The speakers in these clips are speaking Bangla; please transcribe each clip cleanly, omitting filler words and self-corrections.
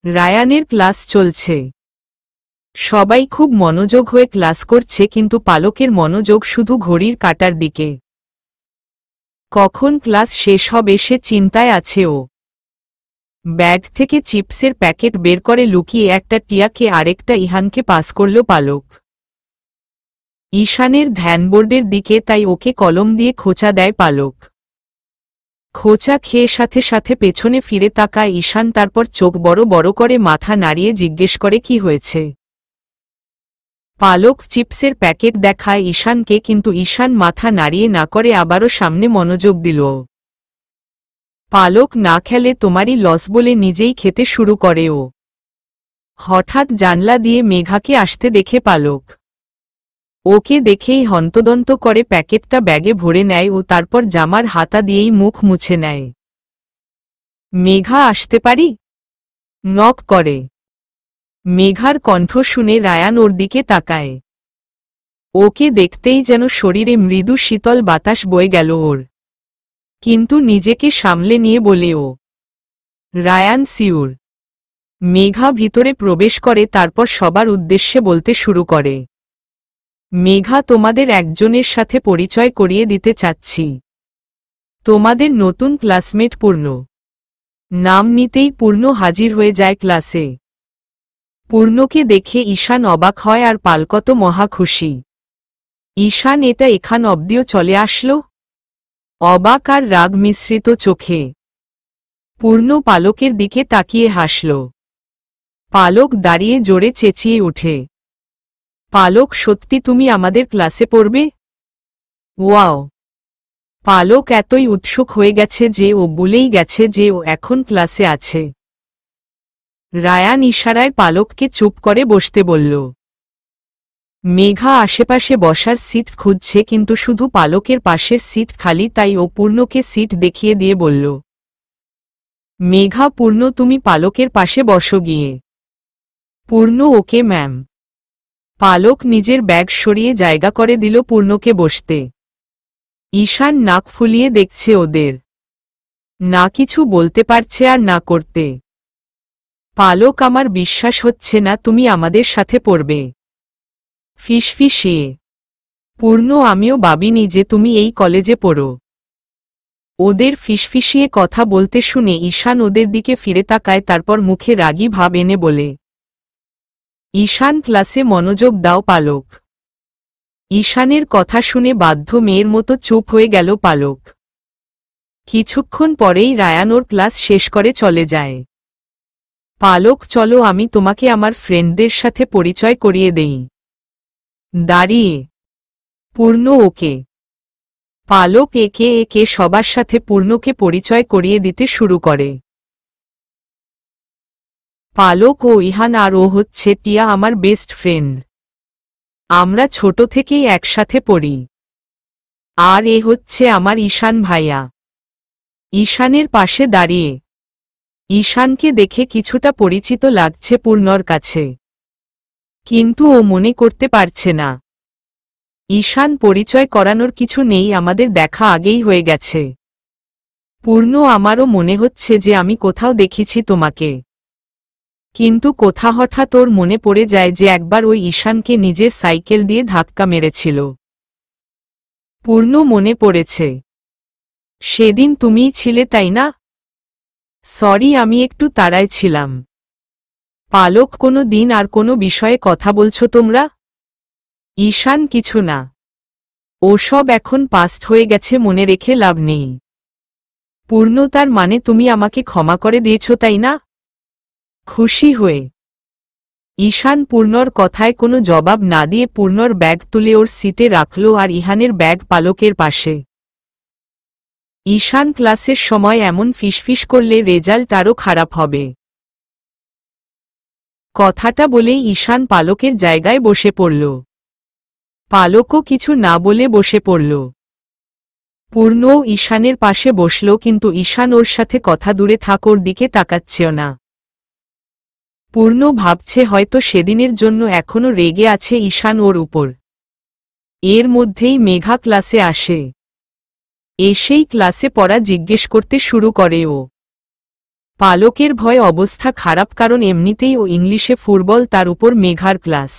রায়ানের ক্লাস চলছে। সবাই খুব মনোযোগ হয়ে ক্লাস করছে, কিন্তু পালকের মনোযোগ শুধু ঘড়ির কাঁটার দিকে। কখন ক্লাস শেষ হবে সে চিন্তায় আছে ও। ব্যাগ থেকে চিপসের প্যাকেট বের করে লুকিয়ে একটা টিয়াকে আরেকটা ইহানকে পাস করল পালক। ঈশানের ধ্যানবোর্ডের দিকে, তাই ওকে কলম দিয়ে খোঁচা দেয় পালক। খোঁচা খেয়ে সাথে সাথে পেছনে ফিরে তাকায় ঈশান, তারপর চোখ বড় বড় করে মাথা নাড়িয়ে জিজ্ঞেস করে কি হয়েছে। পালক চিপসের প্যাকেট দেখায় ঈশানকে, কিন্তু ঈশান মাথা নাড়িয়ে না করে আবারও সামনে মনোযোগ দিল। পালক না খেলে তোমারই লস বলে নিজেই খেতে শুরু করে ও। হঠাৎ জানলা দিয়ে মেঘাকে আসতে দেখে পালক। ওকে দেখেই হন্তদন্ত করে প্যাকেটটা ব্যাগে ভরে নেয় ও তারপর জামার হাতা দিয়েই মুখ মুছে নেয়। মেঘা, আসতে পারি? নক করে। মেঘার কণ্ঠ শুনে রায়ান ওর দিকে তাকায়। ওকে দেখতেই যেন শরীরে মৃদু শীতল বাতাস বয়ে গেল ওর। কিন্তু নিজেকে সামলে নিয়ে বলে ও, রায়ান সিউর। মেঘা ভিতরে প্রবেশ করে, তারপর সবার উদ্দেশ্যে বলতে শুরু করে, মেঘা, তোমাদের একজনের সাথে পরিচয় করিয়ে দিতে চাচ্ছি। তোমাদের নতুন ক্লাসমেট পূর্ণ। নাম নিতেই পূর্ণ হাজির হয়ে যায় ক্লাসে। পূর্ণকে দেখে ঈশান অবাক হয় আর পালক মহা খুশি। ঈশান, এটা এখান অবধিও চলে আসলো? অবাক আর রাগ মিশ্রিত চোখে পূর্ণ পালকের দিকে তাকিয়ে হাসল। পালক দাঁড়িয়ে জোরে চেঁচিয়ে ওঠে, পালক, সত্যি তুমি আমাদের ক্লাসে পড়বে? ওয়াও! পালক এতই উৎসুক হয়ে গেছে যে ও ভুলেই গেছে যে ও এখন ক্লাসে আছে। রায়ান ইশারায় পালককে চুপ করে বসতে বলল। মেঘা আশেপাশে বসার সিট খুঁজছে, কিন্তু শুধু পালকের পাশের সিট খালি, তাই ও পূর্ণকে সিট দেখিয়ে দিয়ে বলল, মেঘা, পূর্ণ, তুমি পালকের পাশে বসো গিয়ে। পূর্ণ, ওকে ম্যাম। পালক নিজের ব্যাগ সরিয়ে জায়গা করে দিল পূর্ণকে বসতে। ঈশান নাক ফুলিয়ে দেখছে ওদের। না কিছু বলতে পারছে আর না করতে। পালক, আমার বিশ্বাস হচ্ছে না তুমি আমাদের সাথে পড়বে। ফিসফিসিয়ে পূর্ণ, আমিও ভাবিনি যে তুমি এই কলেজে পড়ো। ওদের ফিসফিসিয়ে কথা বলতে শুনে ঈশান ওদের দিকে ফিরে তাকায়, তারপর মুখে রাগী ভাব এনে বলে, ঈশান, ক্লাসে মনোযোগ দাও। পালক। ঈশানের কথা শুনে বাধ্য মেয়ের মতো চুপ হয়ে গেল পালক। কিছুক্ষণ পরেই রায়ান ওর ক্লাস শেষ করে চলে যায়। পালক, চলো আমি তোমাকে আমার ফ্রেন্ডদের সাথে পরিচয় করিয়ে দেই। দাঁড়িয়ে পূর্ণ, ওকে। পালক একে একে সবার সাথে পূর্ণকে পরিচয় করিয়ে দিতে শুরু করে। পালক, ও ইহান, আর ও হচ্ছে টিয়া, আমার বেস্ট ফ্রেন্ড। আমরা ছোট থেকেই একসাথে পড়ি। আর এ হচ্ছে আমার ঈশান ভাইয়া। ঈশানের পাশে দাঁড়িয়ে ঈশানকে দেখে কিছুটা পরিচিত লাগছে পূর্ণর কাছে, কিন্তু ও মনে করতে পারছে না। ঈশান, পরিচয় করানোর কিছু নেই, আমাদের দেখা আগেই হয়ে গেছে। পূর্ণ, আমারও মনে হচ্ছে যে আমি কোথাও দেখেছি তোমাকে। কিন্তু কোথা হঠাৎ ওর মনে পড়ে যায় যে একবার ওই ঈশানকে নিজের সাইকেল দিয়ে ধাক্কা মেরেছিল। পূর্ণ, মনে পড়েছে। সেদিন তুমিই ছিলে, তাই না? সরি, আমি একটু তাড়ায় ছিলাম। পালক, কোনো দিন আর কোনো বিষয়ে কথা বলছো তোমরা? ঈশান, কিছু না। ওসব এখন পাস্ট হয়ে গেছে, মনে রেখে লাভ নেই। পূর্ণ, তার মানে তুমি আমাকে ক্ষমা করে দিয়েছ, তাই না? খুশি হয়ে ঈশান পূর্ণর কথায় কোনো জবাব না দিয়ে পূর্ণর ব্যাগ তুলে ওর সিটে রাখল আর ইহানের ব্যাগ পালকের পাশে। ঈশান, ক্লাসের সময় এমন ফিসফিস করলে রেজাল্ট আরও খারাপ হবে। কথাটা বলেই ঈশান পালকের জায়গায় বসে পড়ল। পালকও কিছু না বলে বসে পড়ল। পূর্ণও ঈশানের পাশে বসল, কিন্তু ঈশান ওর সাথে কথা দূরে থাক, ওর দিকে তাকাচ্ছেও না। পূর্ণ ভাবছে হয়তো সেদিনের জন্য এখনো রেগে আছে ঈশান ওর উপর। এর মধ্যেই মেঘা ক্লাসে আসে। এসেই ক্লাসে পড়া জিজ্ঞেস করতে শুরু করে ও। পালকের ভয় অবস্থা খারাপ, কারণ এমনিতেই ও ইংলিশে ফুটবল, তার উপর মেঘার ক্লাস।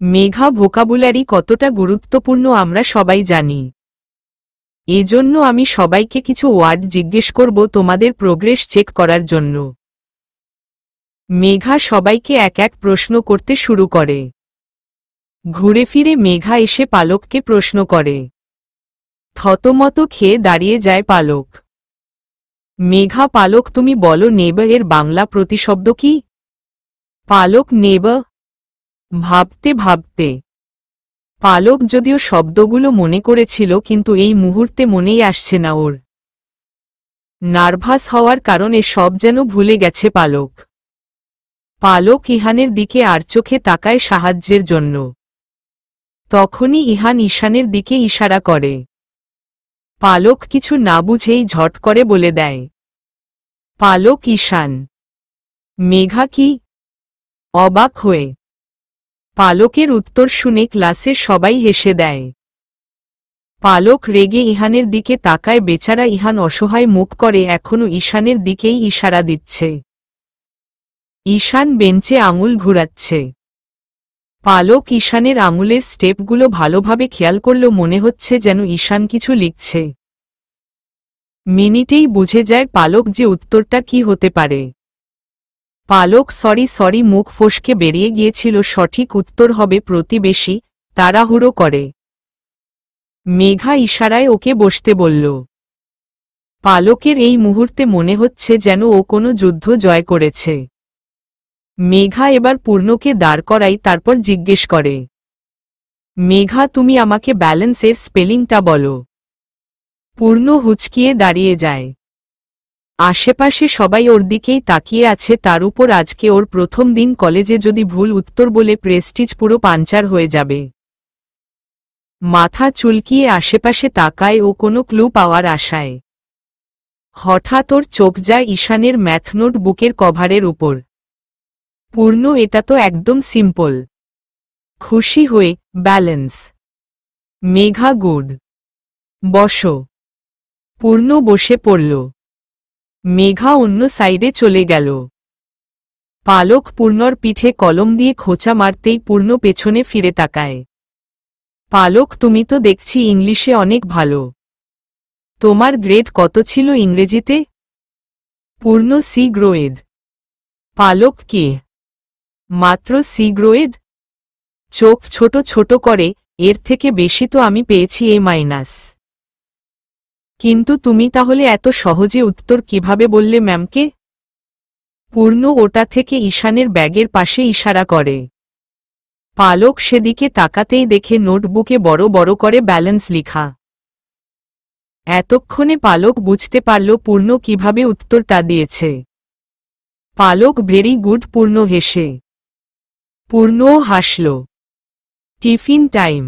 মেঘা ভোকাবুলারি কতটা গুরুত্বপূর্ণ আমরা সবাই জানি। এজন্য আমি সবাইকে কিছু ওয়ার্ড জিজ্ঞেস করব তোমাদের প্রোগ্রেস চেক করার জন্য। মেঘা সবাইকে এক এক প্রশ্ন করতে শুরু করে। ঘুরে ফিরে মেঘা এসে পালককে প্রশ্ন করে। থতমত খেয়ে দাঁড়িয়ে যায় পালক। মেঘা, পালক তুমি বলো নেইবার এর বাংলা প্রতিশব্দ কি? পালক নেইবার। ভাবতে ভাবতে পালক যদিও শব্দগুলো মনে করেছিল, কিন্তু এই মুহূর্তে মনেই আসছে না ওর। নার্ভাস হওয়ার কারণে সব যেন ভুলে গেছে পালক। পালক ইহানের দিকে আর চোখে তাকায় সাহায্যের জন্য। তখনই ইহান ঈশানের দিকে ইশারা করে। পালক কিছু না বুঝেই ঝট করে বলে দেয়, পালক ঈশান। মেঘা কি? অবাক হয়ে পালকের উত্তর শুনে ক্লাসের সবাই হেসে দেয়। পালক রেগে ইহানের দিকে তাকায়। বেচারা ইহান অসহায় মুখ করে এখনো ঈশানের দিকেই ইশারা দিচ্ছে। ঈশান বেঞ্চে আঙুল ঘুরাচ্ছে। পালক ঈশানের আঙুলের স্টেপগুলো ভালোভাবে খেয়াল করল, মনে হচ্ছে যেন ঈশান কিছু লিখছে। মিনিটেই বুঝে যায় পালক যে উত্তরটা কি হতে পারে। পালক সরি মুখ ফসকে বেরিয়ে গিয়েছিল। সঠিক উত্তর হবে প্রতিবেশী। তাড়াহুড়ো করে মেঘা ইশারায় ওকে বসতে বলল। পালকের এই মুহূর্তে মনে হচ্ছে যেন ও কোনো যুদ্ধ জয় করেছে। মেঘা এবার পূর্ণকে দাঁড় করাই, তারপর জিজ্ঞেস করে, মেঘা তুমি আমাকে ব্যালেন্সের স্পেলিংটা বলো। পূর্ণ হুচকিয়ে দাঁড়িয়ে যায়। আশেপাশে সবাই ওর দিকেই তাকিয়ে আছে, তার উপর আজকে ওর প্রথম দিন কলেজে। যদি ভুল উত্তর বলে প্রেস্টিজ পুরো পাঞ্চার হয়ে যাবে। মাথা চুলকিয়ে আশেপাশে তাকায় ও কোনো ক্লু পাওয়ার আশায়। হঠাৎ ওর চোখ যায় ঈশানের ম্যাথ নোট বুকের কভারের উপর। পূর্ণ, এটা তো একদম সিম্পল। খুশি হয়ে ব্যালেন্স। মেঘা গুড। বসো। পূর্ণ বসে পড়ল। মেঘা অন্য সাইডে চলে গেল। পালক পূর্ণর পিঠে কলম দিয়ে খোঁচা মারতেই পূর্ণ পেছনে ফিরে তাকায়। পালক তুমি তো দেখছি ইংলিশে অনেক ভালো। তোমার গ্রেড কত ছিল ইংরেজিতে? পূর্ণ সি গ্রেড। পালক কি? মাত্র সি গ্রেড? চোখ ছোট ছোট করে, এর থেকে বেশি তো আমি পেয়েছি এ মাইনাস। কিন্তু তুমি তাহলে এত সহজে উত্তর কিভাবে বললে ম্যামকে? পূর্ণ ওটা থেকে ঈশানের ব্যাগের পাশে ইশারা করে। পালক সেদিকে তাকাতেই দেখে নোটবুকে বড় বড় করে ব্যালেন্স লিখা। এতক্ষণে পালক বুঝতে পারল পূর্ণ কিভাবে উত্তরটা দিয়েছে। পালক ভেরি গুড পূর্ণ হেসে। পূর্ণও হাসল। Tiffin time.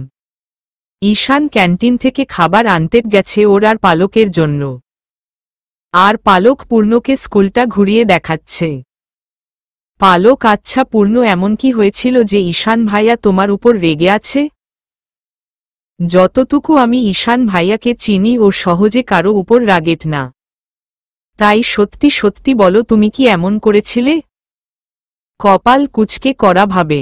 ঈশান ক্যান্টিন থেকে খাবার আনতে গেছে ওর আর পালকের জন্য। আর পালক পূর্ণকে স্কুলটা ঘুরিয়ে দেখাচ্ছে। পালক আচ্ছা পূর্ণ, এমন কি হয়েছিল যে ঈশান ভাইয়া তোমার উপর রেগে আছে? যতটুকু আমি ঈশান ভাইয়াকে চিনি ও সহজে কারো উপর রাগেট না। তাই সত্যি সত্যি বলো তুমি কি এমন করেছিলে? কপাল কুঁচকে করা ভাবে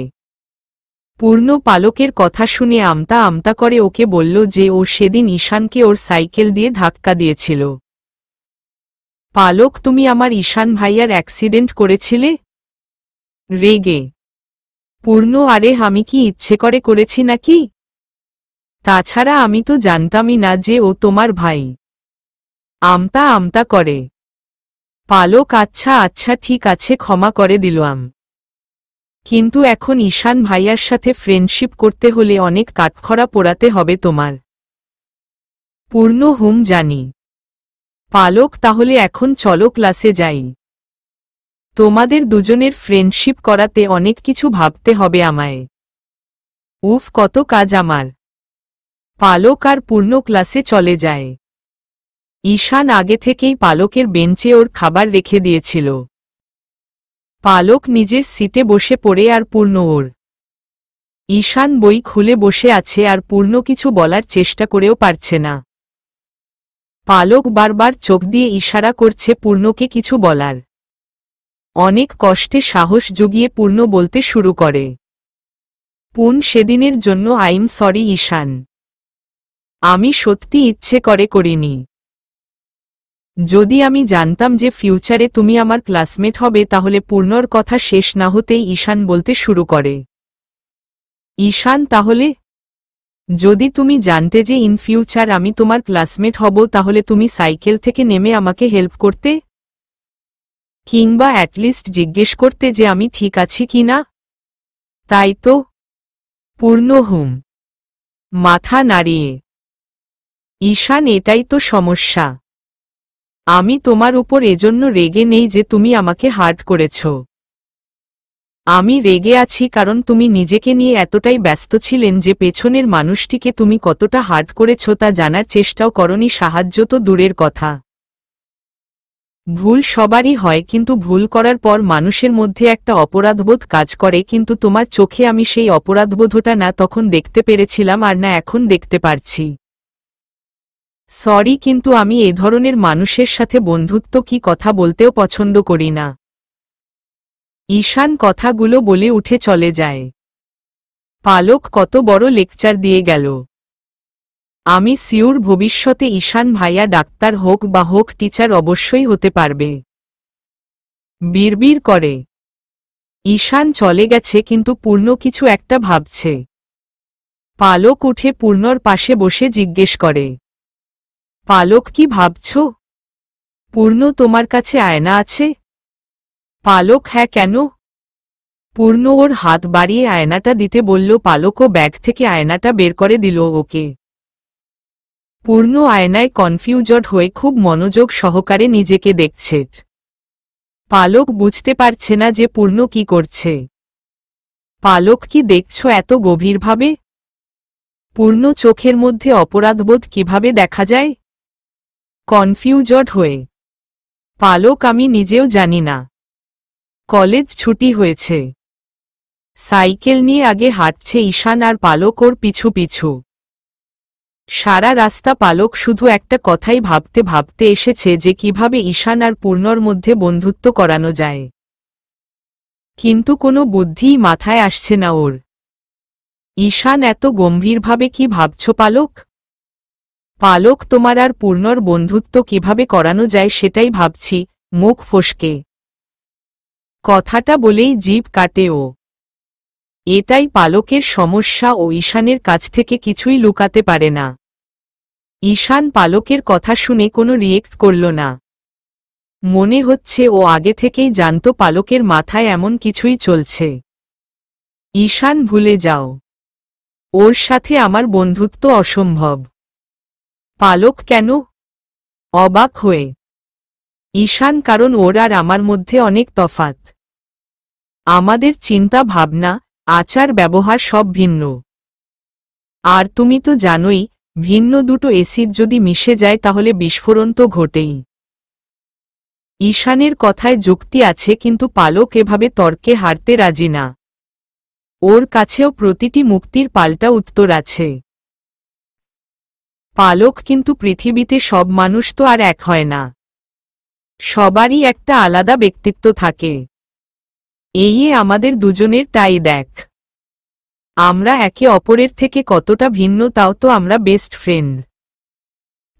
পূর্ণ পালকের কথা শুনে আমতা আমতা করে ওকে বলল যে ও সেদিন ঈশানকে ওর সাইকেল দিয়ে ধাক্কা দিয়েছিল। পালক তুমি আমার ঈশান ভাইয়ার অ্যাক্সিডেন্ট করেছিলে? রেগে পূর্ণ আরে আমি কি ইচ্ছে করে করেছি নাকি? তাছাড়া আমি তো জানতামই না যে ও তোমার ভাই। আমতা আমতা করে পালক আচ্ছা আচ্ছা ঠিক আছে ক্ষমা করে দিলাম, কিন্তু এখন ঈশান ভাইয়ার সাথে ফ্রেন্ডশিপ করতে হলে অনেক কাঠখড়া পোড়াতে হবে তোমার। পূর্ণ হুম জানি। পালক তাহলে এখন চলো ক্লাসে যাই। তোমাদের দুজনের ফ্রেন্ডশিপ করাতে অনেক কিছু ভাবতে হবে আমায়। উফ কত কাজ আমার। পালক আর পূর্ণ ক্লাসে চলে যায়। ঈশান আগে থেকেই পালকের বেঞ্চে ওর খাবার রেখে দিয়েছিল। পালক নিজের সিটে বসে পড়ে আর পূর্ণ ওর। ঈশান বই খুলে বসে আছে আর পূর্ণ কিছু বলার চেষ্টা করেও পারছে না। পালক বারবার চোখ দিয়ে ইশারা করছে পূর্ণকে কিছু বলার। অনেক কষ্টে সাহস জুগিয়ে পূর্ণ বলতে শুরু করে, পূর্ণ সেদিনের জন্য আইম সরি ঈশান। আমি সত্যি ইচ্ছে করে করিনি। যদি আমি জানতাম যে ফিউচারে তুমি আমার ক্লাসমেট হবে তাহলে পূর্ণর কথা শেষ না হতেই ঈশান বলতে শুরু করে, ঈশান তাহলে যদি তুমি জানতে যে ইন ফিউচার আমি তোমার ক্লাসমেট হব তাহলে তুমি সাইকেল থেকে নেমে আমাকে হেল্প করতে, কিংবা অ্যাটলিস্ট জিজ্ঞেস করতে যে আমি ঠিক আছি কিনা। তাই তো? পূর্ণ মাথা নাড়িয়ে, ঈশান এটাই তো সমস্যা। আমি তোমার উপর এজন্য রেগে নেই যে তুমি আমাকে হার্ট করেছ। আমি রেগে আছি কারণ তুমি নিজেকে নিয়ে এতটাই ব্যস্ত ছিলেন যে পেছনের মানুষটিকে তুমি কতটা হার্ট করেছ তা জানার চেষ্টাও করনি। সাহায্য তো দূরের কথা, ভুল সবারই হয়, কিন্তু ভুল করার পর মানুষের মধ্যে একটা অপরাধবোধ কাজ করে, কিন্তু তোমার চোখে আমি সেই অপরাধবোধটা না তখন দেখতে পেরেছিলাম আর না এখন দেখতে পারছি। সরি, কিন্তু আমি এ ধরনের মানুষের সাথে বন্ধুত্ব কি কথা বলতেও পছন্দ করি না। ঈশান কথাগুলো বলে উঠে চলে যায়। পালক কত বড় লেকচার দিয়ে গেল। আমি সিউর ভবিষ্যতে ঈশান ভাইয়া ডাক্তার হোক বা হোক টিচার অবশ্যই হতে পারবে। বিড়বিড় করে। ঈশান চলে গেছে কিন্তু পূর্ণ কিছু একটা ভাবছে। পালক উঠে পূর্ণর পাশে বসে জিজ্ঞেস করে, পালক কি ভাবছ? পূর্ণ তোমার কাছে আয়না আছে? পালক হ্যাঁ, কেন? পূর্ণ ওর হাত বাড়িয়ে আয়নাটা দিতে বলল। পালকও ব্যাগ থেকে আয়নাটা বের করে দিল ওকে। পূর্ণ আয়নায় কনফিউজড হয়ে খুব মনোযোগ সহকারে নিজেকে দেখছে। পালক বুঝতে পারছে না যে পূর্ণ কি করছে। পালক কি দেখছ এত গভীরভাবে? পূর্ণ চোখের মধ্যে অপরাধবোধ কিভাবে দেখা যায়? কনফিউজড হয়ে, পালক আমি নিজেও জানি না। কলেজ ছুটি হয়েছে। সাইকেল নিয়ে আগে হাঁটছে ঈশান আর পালক ওর পিছু পিছু। সারা রাস্তা পালক শুধু একটা কথাই ভাবতে ভাবতে এসেছে যে কিভাবে ঈশান আর পূর্ণর মধ্যে বন্ধুত্ব করানো যায়, কিন্তু কোনো বুদ্ধিই মাথায় আসছে না ওর। ঈশান এত গম্ভীরভাবে কি ভাবছ পালক? পালক তোমার আর পূর্ণর বন্ধুত্ব কিভাবে করানো যায় সেটাই ভাবছি, মুখ ফসকে কথাটা বলেই জিভ কাটে ও। এটাই পালকের সমস্যা, ও ঈশানের কাছ থেকে কিছুই লুকাতে পারে না। ঈশান পালকের কথা শুনে কোনো রিয়েক্ট করল না। মনে হচ্ছে ও আগে থেকেই জানত পালকের মাথায় এমন কিছুই চলছে। ঈশান ভুলে যাও, ওর সাথে আমার বন্ধুত্ব অসম্ভব। পালক কেন? অবাক হয়ে। ঈশান কারণ ওর আর আমার মধ্যে অনেক তফাৎ। আমাদের চিন্তা ভাবনা, আচার ব্যবহার সব ভিন্ন। আর তুমি তো জানোই, ভিন্ন দুটো এসিড যদি মিশে যায় তাহলে বিস্ফোরণ তো ঘটেই। ঈশানের কথায় যুক্তি আছে, কিন্তু পালক এভাবে তর্কে হারতে রাজি না। ওর কাছেও প্রতিটি মুক্তির পাল্টা উত্তর আছে। পালক কিন্তু পৃথিবীতে সব মানুষ তো আর এক হয় না। সবারই একটা আলাদা ব্যক্তিত্ব থাকে। এই আমাদের দুজনের টাই দেখ। আমরা একে অপরের থেকে কতটা ভিন্ন, তাও তো আমরা বেস্ট ফ্রেন্ড।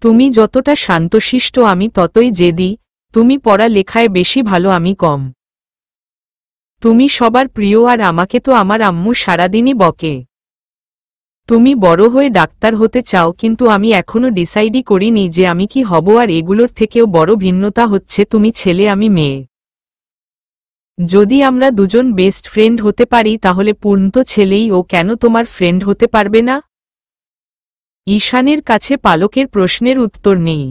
তুমি যতটা শান্তশিষ্ট আমি ততই জেদি, তুমি পড়া লেখায় বেশি ভালো আমি কম। তুমি সবার প্রিয় আর আমাকে তো আমার আম্মু সারাদিনই বকে। তুমি বড় হয়ে ডাক্তার হতে চাও, কিন্তু আমি এখনো ডিসাইডই করিনি যে আমি কি হব। আর এগুলোর থেকেও বড় ভিন্নতা হচ্ছে তুমি ছেলে আমি মেয়ে। যদি আমরা দুজন বেস্ট ফ্রেন্ড হতে পারি তাহলে পূর্ণ তো ছেলেই, ও কেন তোমার ফ্রেন্ড হতে পারবে না? ঈশানের কাছে পালকের প্রশ্নের উত্তর নেই।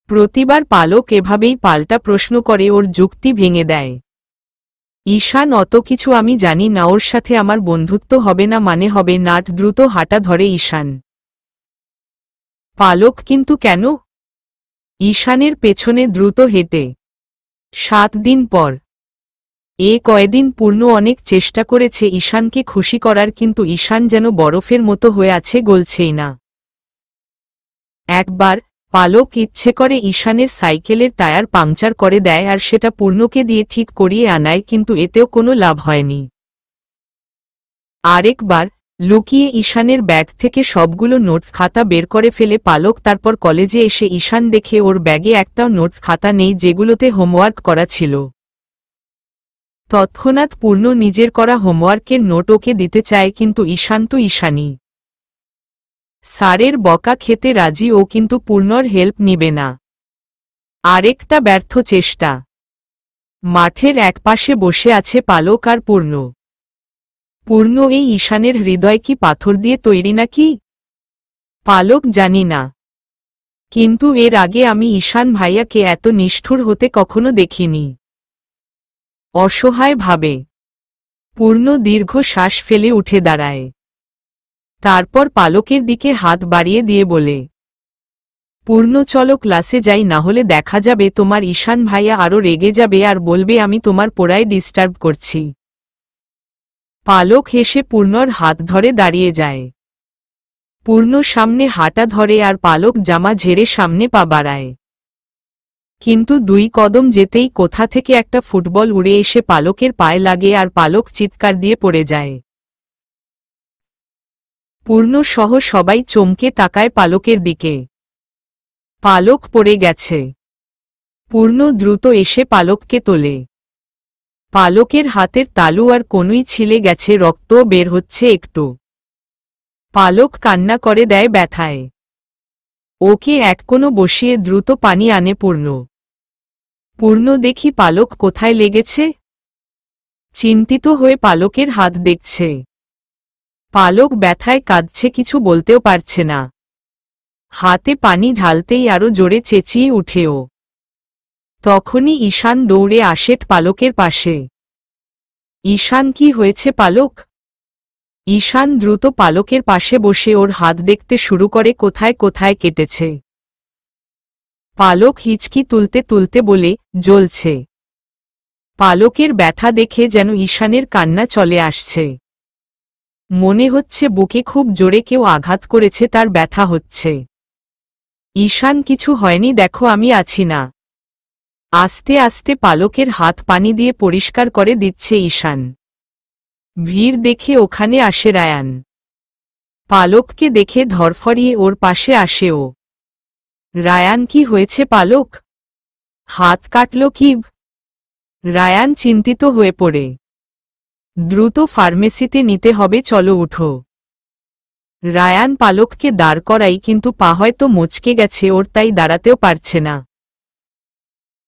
প্রতিবার পালক এভাবেই পাল্টা প্রশ্ন করে ওর যুক্তি ভেঙে দেয়। ঈশান অত কিছু আমি জানি না, ওর সাথে আমার বন্ধুত্ব হবে না মানে হবে না। দ্রুত হাঁটা ধরে ঈশান। পালক কিন্তু কেন? ঈশানের পেছনে দ্রুত হেঁটে। 7 দিন পর। কয়েকদিন পূর্ণ অনেক চেষ্টা করেছে ঈশানকে খুশি করার, কিন্তু ঈশান যেন বরফের মতো হয়ে আছে, গলছেই না। একবার পালক ইচ্ছে করে ঈশানের সাইকেলের টায়ার পাংচার করে দেয় আর সেটা পূর্ণকে দিয়ে ঠিক করিয়ে আনায়, কিন্তু এতেও কোনো লাভ হয়নি। আরেকবার লুকিয়ে ঈশানের ব্যাগ থেকে সবগুলো নোট খাতা বের করে ফেলে পালক। তারপর কলেজে এসে ঈশান দেখে ওর ব্যাগে একটাও নোট খাতা নেই যেগুলোতে হোমওয়ার্ক করা ছিল। তৎক্ষণাৎ পূর্ণ নিজের করা হোমওয়ার্কের নোট ওকে দিতে চায়, কিন্তু ঈশান তো ঈশানই। স্যারের বকা খেতে রাজি ও, কিন্তু পূর্ণর হেল্প নিবে না। আরেকটা ব্যর্থ চেষ্টা। মাঠের একপাশে বসে আছে পালক আর পূর্ণ। পূর্ণ এই ঈশানের হৃদয় কি পাথর দিয়ে তৈরি নাকি? পালক জানি না, কিন্তু এর আগে আমি ঈশান ভাইয়াকে এত নিষ্ঠুর হতে কখনো দেখিনি। অসহায় ভাবে পূর্ণ দীর্ঘ শ্বাস ফেলে উঠে দাঁড়ায়। তারপর পালকের দিকে হাত বাড়িয়ে দিয়ে বলে, পূর্ণ চলো ক্লাসে যাই, না হলে দেখা যাবে তোমার ঈশান ভাইয়া আরো রেগে যাবে আর বলবে আমি তোমার পড়ায় ডিস্টার্ব করছি। পালক হেসে পূর্ণর হাত ধরে দাঁড়িয়ে যায়। পূর্ণ সামনে হাঁটা ধরে আর পালক জামা ঝেড়ে সামনে পা বাড়ায়। কিন্তু 2 কদম যেতেই কোথা থেকে একটা ফুটবল উড়ে এসে পালকের পায়ে লাগে আর পালক চিৎকার দিয়ে পড়ে যায়। পূর্ণ সহ সবাই চমকে তাকায় পালকের দিকে। পালক পড়ে গেছে। পূর্ণ দ্রুত এসে পালককে তোলে। পালকের হাতের তালু আর কনুই ছিলে গেছে, রক্তও বের হচ্ছে একটু। পালক কান্না করে দেয় ব্যথায়। ওকে এক কোণে বসিয়ে দ্রুত পানি আনে পূর্ণ। পূর্ণ দেখি পালক কোথায় লেগেছে। চিন্তিত হয়ে পালকের হাত দেখছে। পালক ব্যথায় কাঁদছে, কিছু বলতেও পারছে না। হাতে পানি ঢালতেই আরো জোরে চেঁচিয়ে উঠেও। তখনই ঈশান দৌড়ে আসে পালকের পাশে। ঈশান, কি হয়েছে পালক? ঈশান দ্রুত পালকের পাশে বসে ওর হাত দেখতে শুরু করে কোথায় কোথায় কেটেছে। পালক হিচকি তুলতে তুলতে বলে, জ্বলছে। পালকের ব্যথা দেখে যেন ঈশানের কান্না চলে আসছে। মনে হচ্ছে বুকে খুব জোরে কেউ আঘাত করেছে, তার ব্যথা হচ্ছে। ঈশান, কিছু হয়নি, দেখো আমি আছি না। আস্তে আস্তে পালকের হাত পানি দিয়ে পরিষ্কার করে দিচ্ছে ঈশান। ভিড় দেখে ওখানে আসে রায়ান। পালককে দেখে ধরফরিয়ে ওর পাশে আসে ও। রায়ান, কি হয়েছে পালক? হাত কাটল কি? রায়ান চিন্তিত হয়ে পড়ে। দ্রুত ফার্মেসিতে নিতে হবে, চলো উঠো। রায়ান পালককে দাঁড় করাই, কিন্তু পা হয়তো মচকে গেছে ওর, তাই দাঁড়াতেও পারছে না।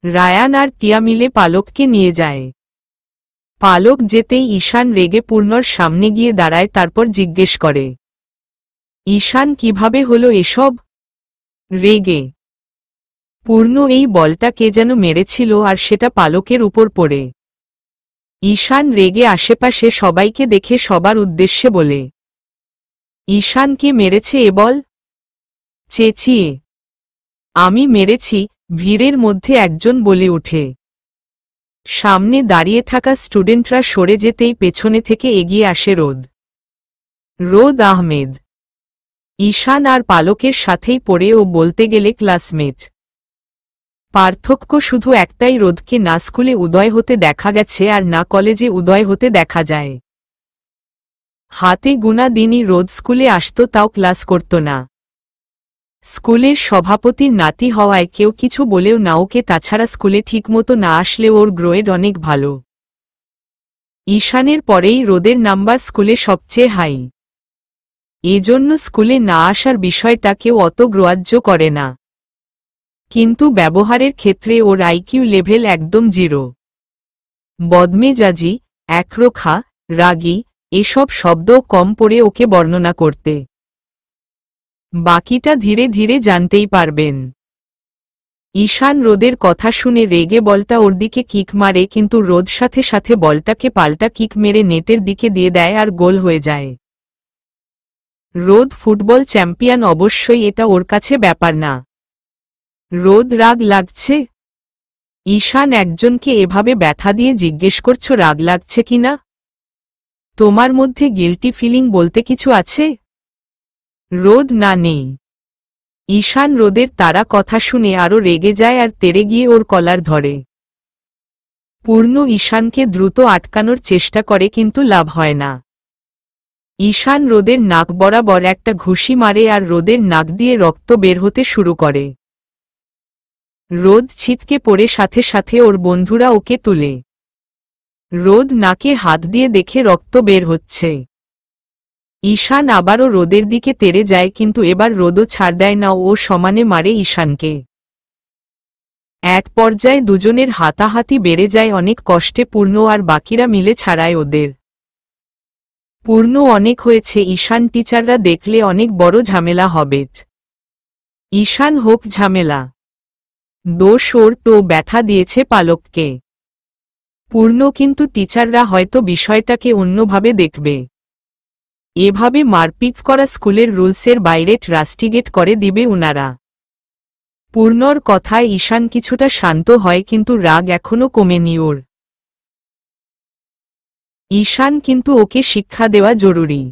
রায়ান আর টিয়া মিলে পালককে নিয়ে যায়। পালক যেতেই ঈশান রেগে পূর্ণর সামনে গিয়ে দাঁড়ায়, তারপর জিজ্ঞেস করে, ঈশান, কিভাবে হলো এসব? রেগে পূর্ণ, এই বলটা কে যেন মেরেছিল আর সেটা পালকের উপর পড়ে। ঈশান রেগে আশেপাশে সবাইকে দেখে সবার উদ্দেশ্যে বলে, ঈশান, কে মেরেছে এ বল? চেঁচিয়ে, আমি মেরেছি, ভিড়ের মধ্যে একজন বলে ওঠে। সামনে দাঁড়িয়ে থাকা স্টুডেন্টরা সরে যেতেই পেছনে থেকে এগিয়ে আসে রোদ আহমেদ। ঈশান আর পালকের সাথেই পড়ে ও বলতে গেলে ক্লাসমেট। পার্থক্য শুধু একটাই, রোদকে না স্কুলে উদয় হতে দেখা গেছে আর না কলেজে উদয় হতে দেখা যায়। হাতে গুনা দিনই রোদ স্কুলে আসত, তাও ক্লাস করত না। স্কুলের সভাপতির নাতি হওয়ায় কেউ কিছু বলেও না ওকে, তাছাড়া স্কুলে ঠিকমতো না আসলে ওর গ্রেড অনেক ভালো। ঈশানের পরেই রোদের নাম্বার স্কুলে সবচেয়ে হাই। এজন্য স্কুলে না আসার বিষয়টা কেউ অত গ্রাহ্য করে না। কিন্তু ব্যবহারের ক্ষেত্রে ওর আইকিউ লেভেল একদম 0। বদমেজাজি, একরোখা, রাগী এসব শব্দ কম পড়ে ওকে বর্ণনা করতে। বাকিটা ধীরে ধীরে জানতেই পারবেন। ঈশান রোদের কথা শুনে রেগে বলটা ওর দিকে কিক মারে, কিন্তু রোদ সাথে সাথে বলটাকে পাল্টা কিক মেরে নেটের দিকে দিয়ে দেয় আর গোল হয়ে যায়। রোদ ফুটবল চ্যাম্পিয়ন, অবশ্যই এটা ওর কাছে ব্যাপার না। রোদ রাগ লাগছে? ঈশান একজনকে এভাবে ব্যথা দিয়ে জিজ্ঞেস করছো রাগ লাগছে কিনা? তোমার মধ্যে গিল্টি ফিলিং বলতে কিছু আছে? রোদ, না নেই। ঈশান রোদের তারা কথা শুনে আরো রেগে যায় আর তেড়ে গিয়ে ওর কলার ধরে। পূর্ণ ঈশানকে দ্রুত আটকানোর চেষ্টা করে কিন্তু লাভ হয় না। ঈশান রোদের নাক বরাবর একটা ঘুষি মারে আর রোদের নাক দিয়ে রক্ত বের হতে শুরু করে। রোদ ছিটকে পড়ে সাথে সাথে ওর বন্ধুরা ওকে তুলে। রোদ নাকে হাত দিয়ে দেখে রক্ত বের হচ্ছে। ঈশান আবারও রোদের দিকে তেড়ে যায় কিন্তু এবার রোদও ছাড় দেয় না, ও সমানে মারে ঈশানকে। এক পর্যায়ে দুজনের হাতাহাতি বেড়ে যায় অনেক কষ্টে। পূর্ণ আর বাকিরা মিলে ছাড়ায় ওদের। পূর্ণ অনেক হয়েছে, ঈশান টিচাররা দেখলে অনেক বড় ঝামেলা হবে। ঈশান হোক ঝামেলা, দোষ ওর, তো ব্যথা দিয়েছে পালককে। পূর্ণ কিন্তু টিচাররা হয়তো বিষয়টাকে অন্যভাবে দেখবে। এভাবে মারপিট করা স্কুলের রুলসের বাইরে, রাস্টিগেট করে দিবে উনারা। পূর্ণর কথায় ঈশান কিছুটা শান্ত হয় কিন্তু রাগ এখনো কমেনি ওর। ঈশান কিন্তু ওকে শিক্ষা দেওয়া জরুরি।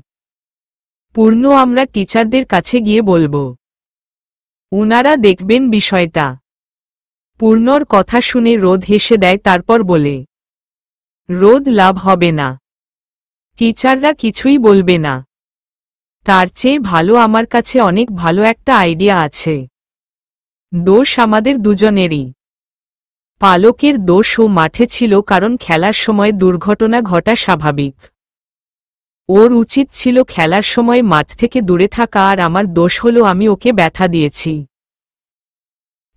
পূর্ণ, আমরা টিচারদের কাছে গিয়ে বলবো, উনারা দেখবেন বিষয়টা। পূর্ণর কথা শুনে রোদ হেসে দেয়, তারপর বলে, রোদ, লাভ হবে না, টিচাররা কিছুই বলবে না। তার চেয়ে ভালো, আমার কাছে অনেক ভালো একটা আইডিয়া আছে। দোষ আমাদের দুজনেরই। পালকের দোষ, ও মাঠে ছিল কারণ খেলার সময় দুর্ঘটনা ঘটা স্বাভাবিক। ওর উচিত ছিল খেলার সময় মাঠ থেকে দূরে থাকা, আর আমার দোষ হলো আমি ওকে ব্যথা দিয়েছি।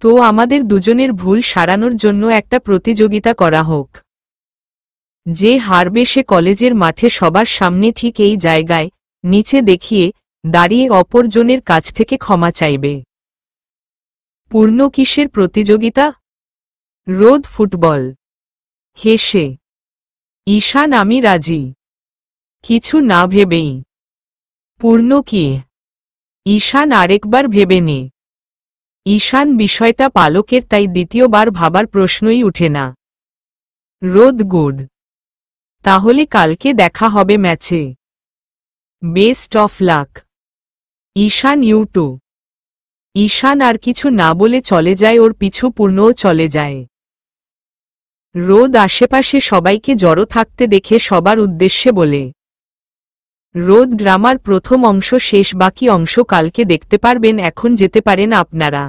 তো আমাদের দুজনের ভুল সারানোর জন্য একটা প্রতিযোগিতা করা হোক। যে হারবে সে কলেজের মাঠে সবার সামনে ঠিক এই জায়গায় নিচে দেখিয়ে দাঁড়িয়ে অপরজনের কাছ থেকে ক্ষমা চাইবে। পূর্ণ, কিসের প্রতিযোগিতা? রোদ, ফুটবল। হেসে ঈশান, আমি রাজি। কিছু না ভেবেই। পূর্ণ, কি? ঈশান আরেকবার ভেবে নে। ঈশান বিষয়টা পালকের, তাই দ্বিতীয়বার ভাবার প্রশ্নই উঠে না। রোদ, গুড। তাহলে কালকে দেখা হবে ম্যাচে। Best of luck. Ishan, you too. Ishan আর কিছু না বলে চলে যায়, ওর পিছু পূর্ণও চলে যায়। রোদ আশেপাশে সবাইকে জড়ো থাকতে দেখে সবার উদ্দেশ্যে বলে, রোদ, ড্রামার প্রথম অংশ শেষ, বাকি অংশ কালকে দেখতে পারবেন, এখন যেতে পারেন আপনারা।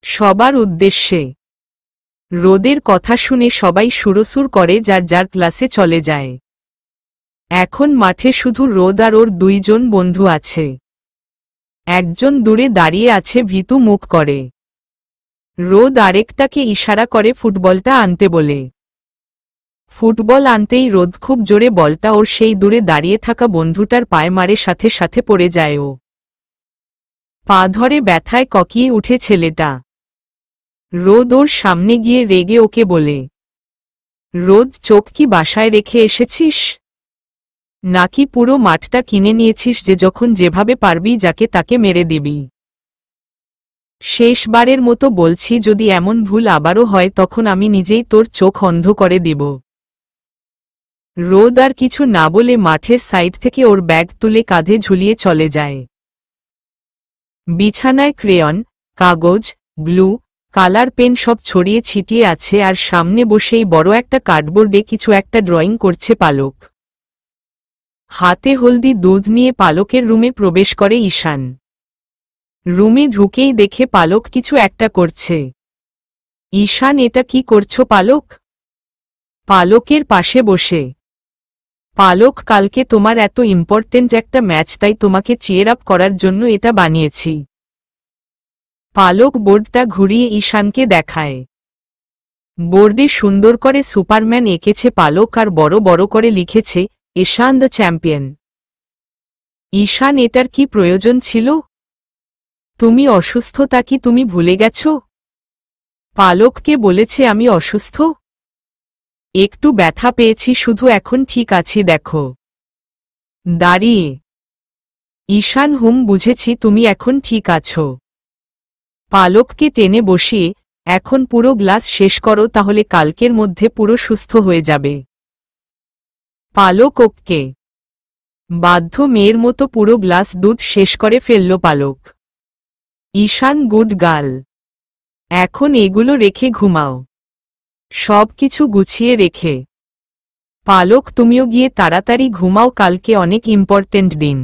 সবার উদ্দেশ্যে। রোদের কথা শুনে সবাই সুরসুর করে যার যার ক্লাসে চলে যায়। এখন মাঠে শুধু রোদ আর ওর দুইজন বন্ধু আছে। একজন দূরে দাঁড়িয়ে আছে ভীতু মুখ করে। রোদ আরেকটাকে ইশারা করে ফুটবলটা আনতে বলে। ফুটবল আনতেই রোদ খুব জোরে বলটা ওর সেই দূরে দাঁড়িয়ে থাকা বন্ধুটার পায়ে মারে, সাথে সাথে পড়ে যায় ও। পা ধরে ব্যথায় ককিয়ে উঠে ছেলেটা। রোদ ওর সামনে গিয়ে রেগে ওকে বলে, রোদ, চোখ কি বাসায় রেখে এসেছিস? নাকি পুরো মাঠটা কিনে নিয়েছিস যে যখন যেভাবে পারবি যাকে তাকে মেরে দিবি? শেষবারের মতো বলছি, যদি এমন ভুল আবারও হয় তখন আমি নিজেই তোর চোখ অন্ধ করে দিব। রোদ আর কিছু না বলে মাঠের সাইড থেকে ওর ব্যাগ তুলে কাঁধে ঝুলিয়ে চলে যায়। বিছানায় ক্রেয়ন, কাগজ, গ্লু, কালার পেন সব ছড়িয়ে ছিটিয়ে আছে, আর সামনে বসেই বড় একটা কার্ডবোর্ডে কিছু একটা ড্রয়িং করছে পালক। হাতে হলদি দুধ নিয়ে পালকের রুমে প্রবেশ করে ঈশান। রুমে ঢুকেই দেখে পালক কিছু একটা করছে। ঈশান, এটা কি করছো পালক? পালকের পাশে বসে। পালক, কালকে তোমার এত ইম্পর্টেন্ট একটা ম্যাচ, তাই তোমাকে চিয়ার আপ করার জন্য এটা বানিয়েছি। পালক বোর্ডটা ঘুরিয়ে ঈশানকে দেখায়। বোর্ডে সুন্দর করে সুপারম্যান এঁকেছে পালক, আর বড় বড় করে লিখেছে, ঈশান দ্য চ্যাম্পিয়ন। ঈশান, এটার কি প্রয়োজন ছিল? তুমি অসুস্থ, তা কি তুমি ভুলে গেছ? পালককে বলেছে আমি অসুস্থ? একটু ব্যথা পেয়েছি শুধু, এখন ঠিক আছি দেখো। দাঁড়িয়ে। ঈশান, বুঝেছি, তুমি এখন ঠিক আছো। পালককে টেনে বসিয়ে, এখন পুরো গ্লাস শেষ করো, তাহলে কালকের মধ্যে পুরো সুস্থ হয়ে যাবে। পালক ওকে। বাধ্য মেয়ের মতো পুরো গ্লাস দুধ শেষ করে ফেলল পালক। ঈশান গুড গার্ল। এখন এগুলো রেখে ঘুমাও, সব কিছু গুছিয়ে রেখে। পালক তুমিও গিয়ে তাড়াতাড়ি ঘুমাও, কালকে অনেক ইম্পর্টেন্ট দিন।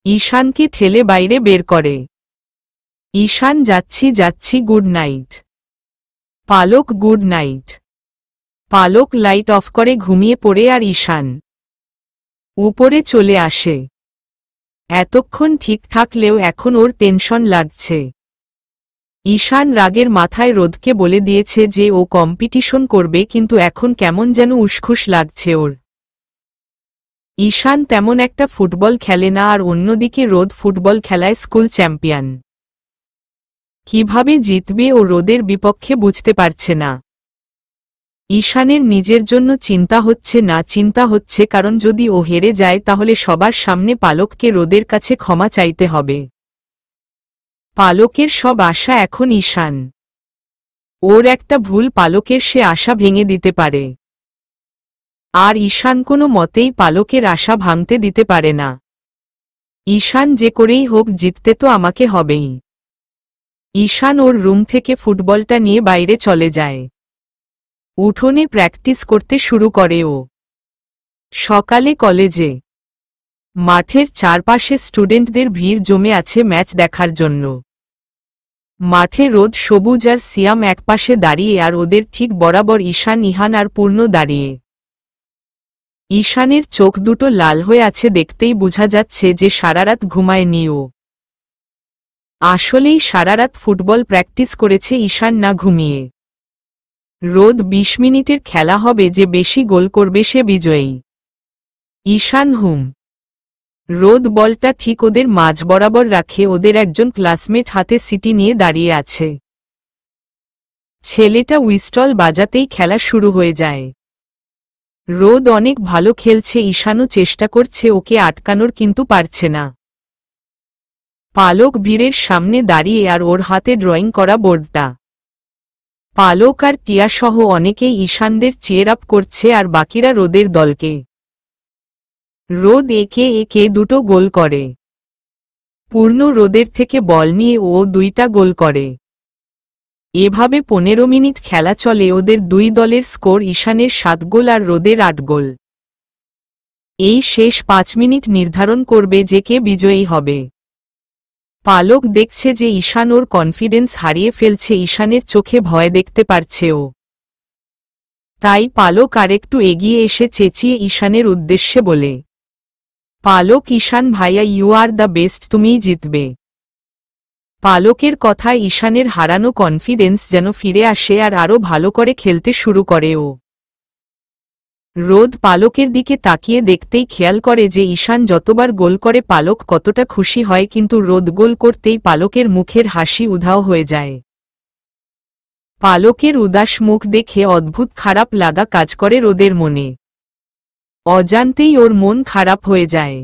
ঈশানকে ঠেলে বাইরে বের করে। ঈশান যাচ্ছি যাচ্ছি, গুড নাইট। পালক গুড নাইট। পালক লাইট অফ করে ঘুমিয়ে পড়ে আর ঈশান উপরে চলে আসে। এতক্ষণ ঠিক থাকলেও এখন ওর টেনশন লাগছে। ঈশান রাগের মাথায় রোদকে বলে দিয়েছে যে ও কম্পিটিশন করবে, কিন্তু এখন কেমন যেন উসখুস লাগছে ওর। ঈশান তেমন একটা ফুটবল খেলে না, আর অন্যদিকে রোদ ফুটবল খেলায় স্কুল চ্যাম্পিয়ন। কিভাবে জিতবে ও রোদের বিপক্ষে বুঝতে পারছে না। ঈশানের নিজের জন্য চিন্তা হচ্ছে না, চিন্তা হচ্ছে কারণ যদি ও হেরে যায় তাহলে সবার সামনে পালককে রোদের কাছে ক্ষমা চাইতে হবে। পালকের সব আশা এখন ঈশান। ওর একটা ভুল পালকের সে আশা ভেঙে দিতে পারে, আর ঈশান কোনো মতেই পালকের আশা ভাঙতে দিতে পারে না। ঈশান যে করেই হোক জিততে তো আমাকে হবেই। ঈশান ওর রুম থেকে ফুটবলটা নিয়ে বাইরে চলে যায়। উঠোনে প্র্যাকটিস করতে শুরু করে ও। সকালে কলেজে মাঠের চারপাশে স্টুডেন্টদের ভিড় জমে আছে ম্যাচ দেখার জন্য। মাঠে রোদ, সবুজ আর সিয়াম একপাশে দাঁড়িয়ে, আর ওদের ঠিক বরাবর ঈশান, ইহান আর পূর্ণ দাঁড়িয়ে। ঈশানের চোখ দুটো লাল হয়ে আছে, দেখতেই বোঝা যাচ্ছে যে সারারাত ঘুমায়নি ও। আসলেই সারারাত ফুটবল প্র্যাকটিস করেছে ঈশান না ঘুমিয়ে। রোদ ২০ মিনিটের খেলা হবে, যে বেশি গোল করবে সে বিজয়ী। ঈশান হুম। রোদ বলটা ঠিক ওদের মাঝ বরাবর রাখে। ওদের একজন ক্লাসমেট হাতে সিটি নিয়ে দাঁড়িয়ে আছে। ছেলেটা হুইস্টল বাজাতেই খেলা শুরু হয়ে যায়। রোদ অনেক ভালো খেলছে, ঈশানও চেষ্টা করছে ওকে আটকানোর, কিন্তু পারছে না। পালক ভিড়ের সামনে দাঁড়িয়ে, আর ওর হাতে ড্রয়িং করা বোর্ডটা। পালক আর টিয়াসহ অনেকেই ঈশানদের চিয়ার আপ করছে, আর বাকিরা রোদের দলকে। রোদ একে একে দুটো গোল করে। পূর্ণ রোদের থেকে বল নিয়ে ও ২টা গোল করে। এভাবে ১৫ মিনিট খেলা চলে। ওদের দুই দলের স্কোর ঈশানের ৭ গোল আর রোদের ৮ গোল। এই শেষ ৫ মিনিট নির্ধারণ করবে যে কে বিজয়ী হবে। পালক দেখছে যে ঈশান ওর কনফিডেন্স হারিয়ে ফেলছে, ঈশানের চোখে ভয় দেখতে পারছে ও। তাই পালক আরেকটু এগিয়ে এসে চেঁচিয়ে ঈশানের উদ্দেশ্যে বলে, পালক, ঈশান ভাইয়া, ইউ আর দ্য বেস্ট, তুমিই জিতবে। পালকের কথায় ঈশানের হারানো কনফিডেন্স যেন ফিরে আসে, আর আরও ভালো করে খেলতে শুরু করে ও। রোদ পালকের দিকে তাকিয়ে দেখতেই খেয়াল করে যে ঈশান যতবার গোল করে পালক কতটা খুশি হয়, কিন্তু রোদ গোল করতেই পালকের মুখের হাসি উধাও হয়ে যায়। পালকের উদাস মুখ দেখে অদ্ভুত খারাপ লাগা কাজ করে রোদের মনে। অজান্তেই ওর মন খারাপ হয়ে যায়।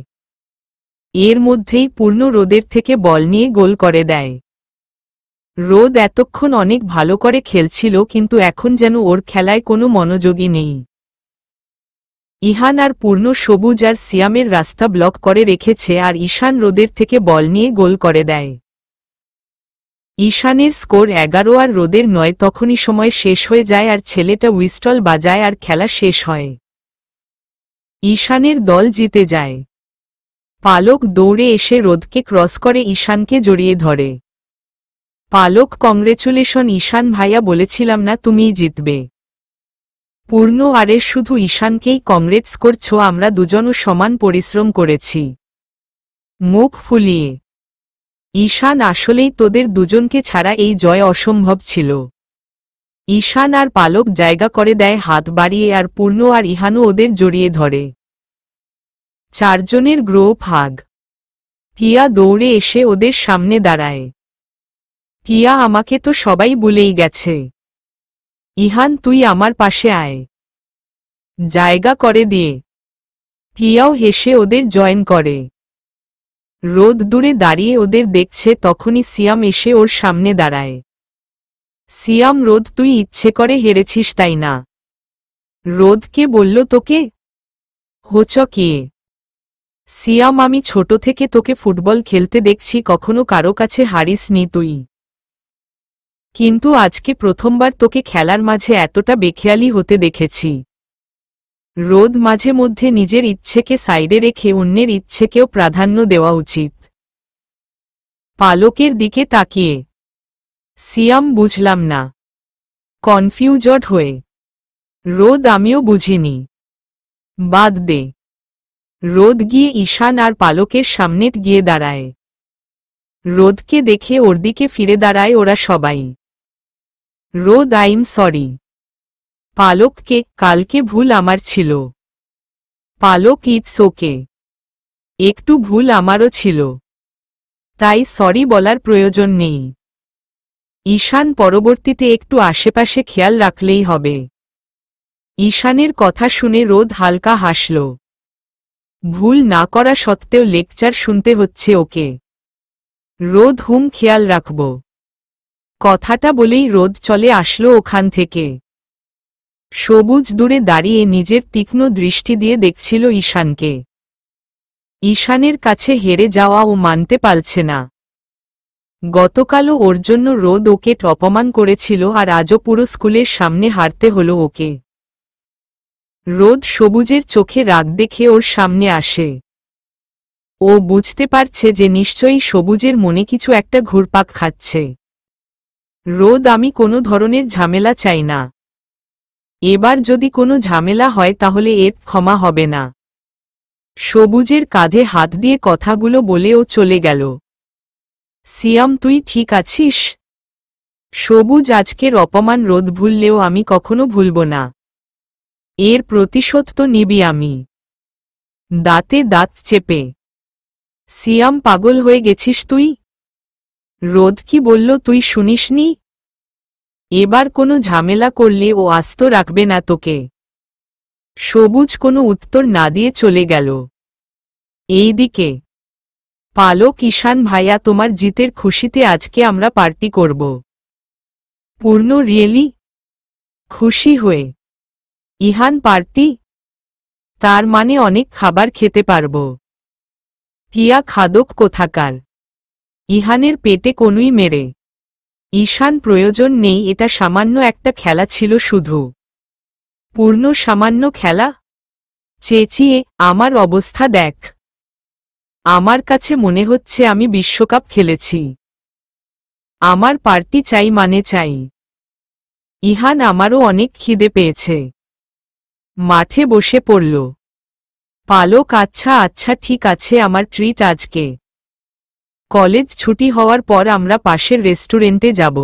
এর মধ্যেই পূর্ণ রোদের থেকে বল নিয়ে গোল করে দেয়। রোদ এতক্ষণ অনেক ভালো করে খেলছিল, কিন্তু এখন যেন ওর খেলায় কোনো মনোযোগই নেই। ইহান আর পূর্ণ সবুজ আর সিয়ামের রাস্তা ব্লক করে রেখেছে, আর ঈশান রোদের থেকে বল নিয়ে গোল করে দেয়। ঈশানের স্কোর ১১ আর রোদের ৯। তখনই সময় শেষ হয়ে যায়, আর ছেলেটা হুইস্টল বাজায়, আর খেলা শেষ হয়। ঈশানের দল জিতে যায়। পালক দৌড়ে এসে রোদকে ক্রস করে ঈশানকে জড়িয়ে ধরে। পালক, কংগ্রেচুলেশন ঈশান ভাইয়া, বলেছিলাম না তুমিই জিতবে। পূর্ণ, আরে শুধু ঈশানকেই কংগ্রেটস করছো, আমরা দুজনও সমান পরিশ্রম করেছি। মুখ ফুলিয়ে, ঈশান, আসলেই তোদের দুজনকে ছাড়া এই জয় অসম্ভব ছিল। ঈশান আর পালক জায়গা করে দেয় হাত বাড়িয়ে, আর পূর্ণ আর ইহানও ওদের জড়িয়ে ধরে। চারজনের গ্রুপ হাগ। টিয়া দৌড়ে এসে ওদের সামনে দাঁড়ায়। টিয়া, আমাকে তো সবাই ভুলেই গেছে। ইহান, তুই আমার পাশে আয়, জায়গা করে দিয়ে। টিয়াও হেসে ওদের জয়েন করে। রোদ দূরে দাঁড়িয়ে ওদের দেখছে, তখনই সিয়াম এসে ওর সামনে দাঁড়ায়। সিয়াম, রোদ, তুই ইচ্ছে করে হেরেছিস তাই না? রোদ, কে বলল তোকে? হোচ কে? সিয়াম, আমি ছোট থেকে তোকে ফুটবল খেলতে দেখছি, কখনো কারো কাছে হারিসনি তুই। কিন্তু আজকে প্রথমবার তোকে খেলার মাঝে এতটা বেখেয়ালি হতে দেখেছি। রোদ, মাঝে মধ্যে নিজের ইচ্ছেকে সাইডে রেখে অন্যের ইচ্ছেকেও প্রাধান্য দেওয়া উচিত। পালকের দিকে তাকিয়ে সিয়াম, বুঝলাম না। কনফিউজড হয়ে রোদ, আমিও বুঝিনি। বাদ দে। রোদ গিয়ে ঈশান আর পালকের সামনে গিয়ে দাঁড়ায়। রোদকে দেখে ওর দিকে ফিরে দাঁড়ায় ওরা সবাই। রোদ, আইম সরি। পালককে, কালকে ভুল আমার ছিল। পালক, ইটস ওকে। একটু ভুল আমারও ছিল, তাই সরি বলার প্রয়োজন নেই। ঈশান, পরবর্তীতে একটু আশেপাশে খেয়াল রাখলেই হবে। ঈশানের কথা শুনে রোদ হালকা হাসল। ভুল না করা সত্ত্বেও লেকচার শুনতে হচ্ছে ওকে। রোদ, খেয়াল রাখব। কথাটা বলেই রোদ চলে আসলো ওখান থেকে। সবুজ দূরে দাঁড়িয়ে নিজের তীক্ষ্ণ দৃষ্টি দিয়ে দেখছিল ঈশানকে। ঈশানের কাছে হেরে যাওয়া ও মানতে পারছে না। গতকালও ওর জন্য রোদ ওকে অপমান করেছিল, আর আজও পুরো স্কুলের সামনে হারতে হলো ওকে। রোদ সবুজের চোখে রাগ দেখে ওর সামনে আসে। ও বুঝতে পারছে যে নিশ্চয়ই সবুজের মনে কিছু একটা ঘুরপাক খাচ্ছে। রোদ, আমি কোনো ধরনের ঝামেলা চাই না। এবার যদি কোনো ঝামেলা হয় তাহলে এর ক্ষমা হবে না। সবুজের কাঁধে হাত দিয়ে কথাগুলো বলে ও চলে গেল। সিয়াম, তুই ঠিক আছিস? সবুজ, আজকের অপমান রোদ ভুললেও আমি কখনো ভুলব না। এর প্রতিশোধ তো নিবি আমি। দাঁতে দাঁত চেপে সিয়াম, পাগল হয়ে গেছিস তুই? রোদ কি বলল তুই শুনিসনি? এবার কোনো ঝামেলা করলে ও আস্ত রাখবে না তোকে। সবুজ কোনো উত্তর না দিয়ে চলে গেল। এইদিকে পালক, ঈশান ভাইয়া, তোমার জিতের খুশিতে আজকে আমরা পার্টি করব। পূর্ণ, রিয়েলি? খুশি হয়ে ইহান, পার্টি? তার মানে অনেক খাবার খেতে পারব। টিয়া খাদক কোথাকার। ইহানের পেটে কোনুই মেরে। ঈশান, প্রয়োজন নেই, এটা সামান্য একটা খেলা ছিল শুধু। পূর্ণ, সামান্য খেলা? চেঁচিয়ে, আমার অবস্থা দেখ। আমার কাছে মনে হচ্ছে আমি বিশ্বকাপ খেলেছি। আমার পার্টি চাই মানে চাই। ইহান, আমারও অনেক খিদে পেয়েছে। মাঠে বসে পড়ল পালক। আচ্ছা আচ্ছা, ঠিক আছে, আমার ট্রিট আজকে। কলেজ ছুটি হওয়ার পর আমরা পাশের রেস্টুরেন্টে যাব।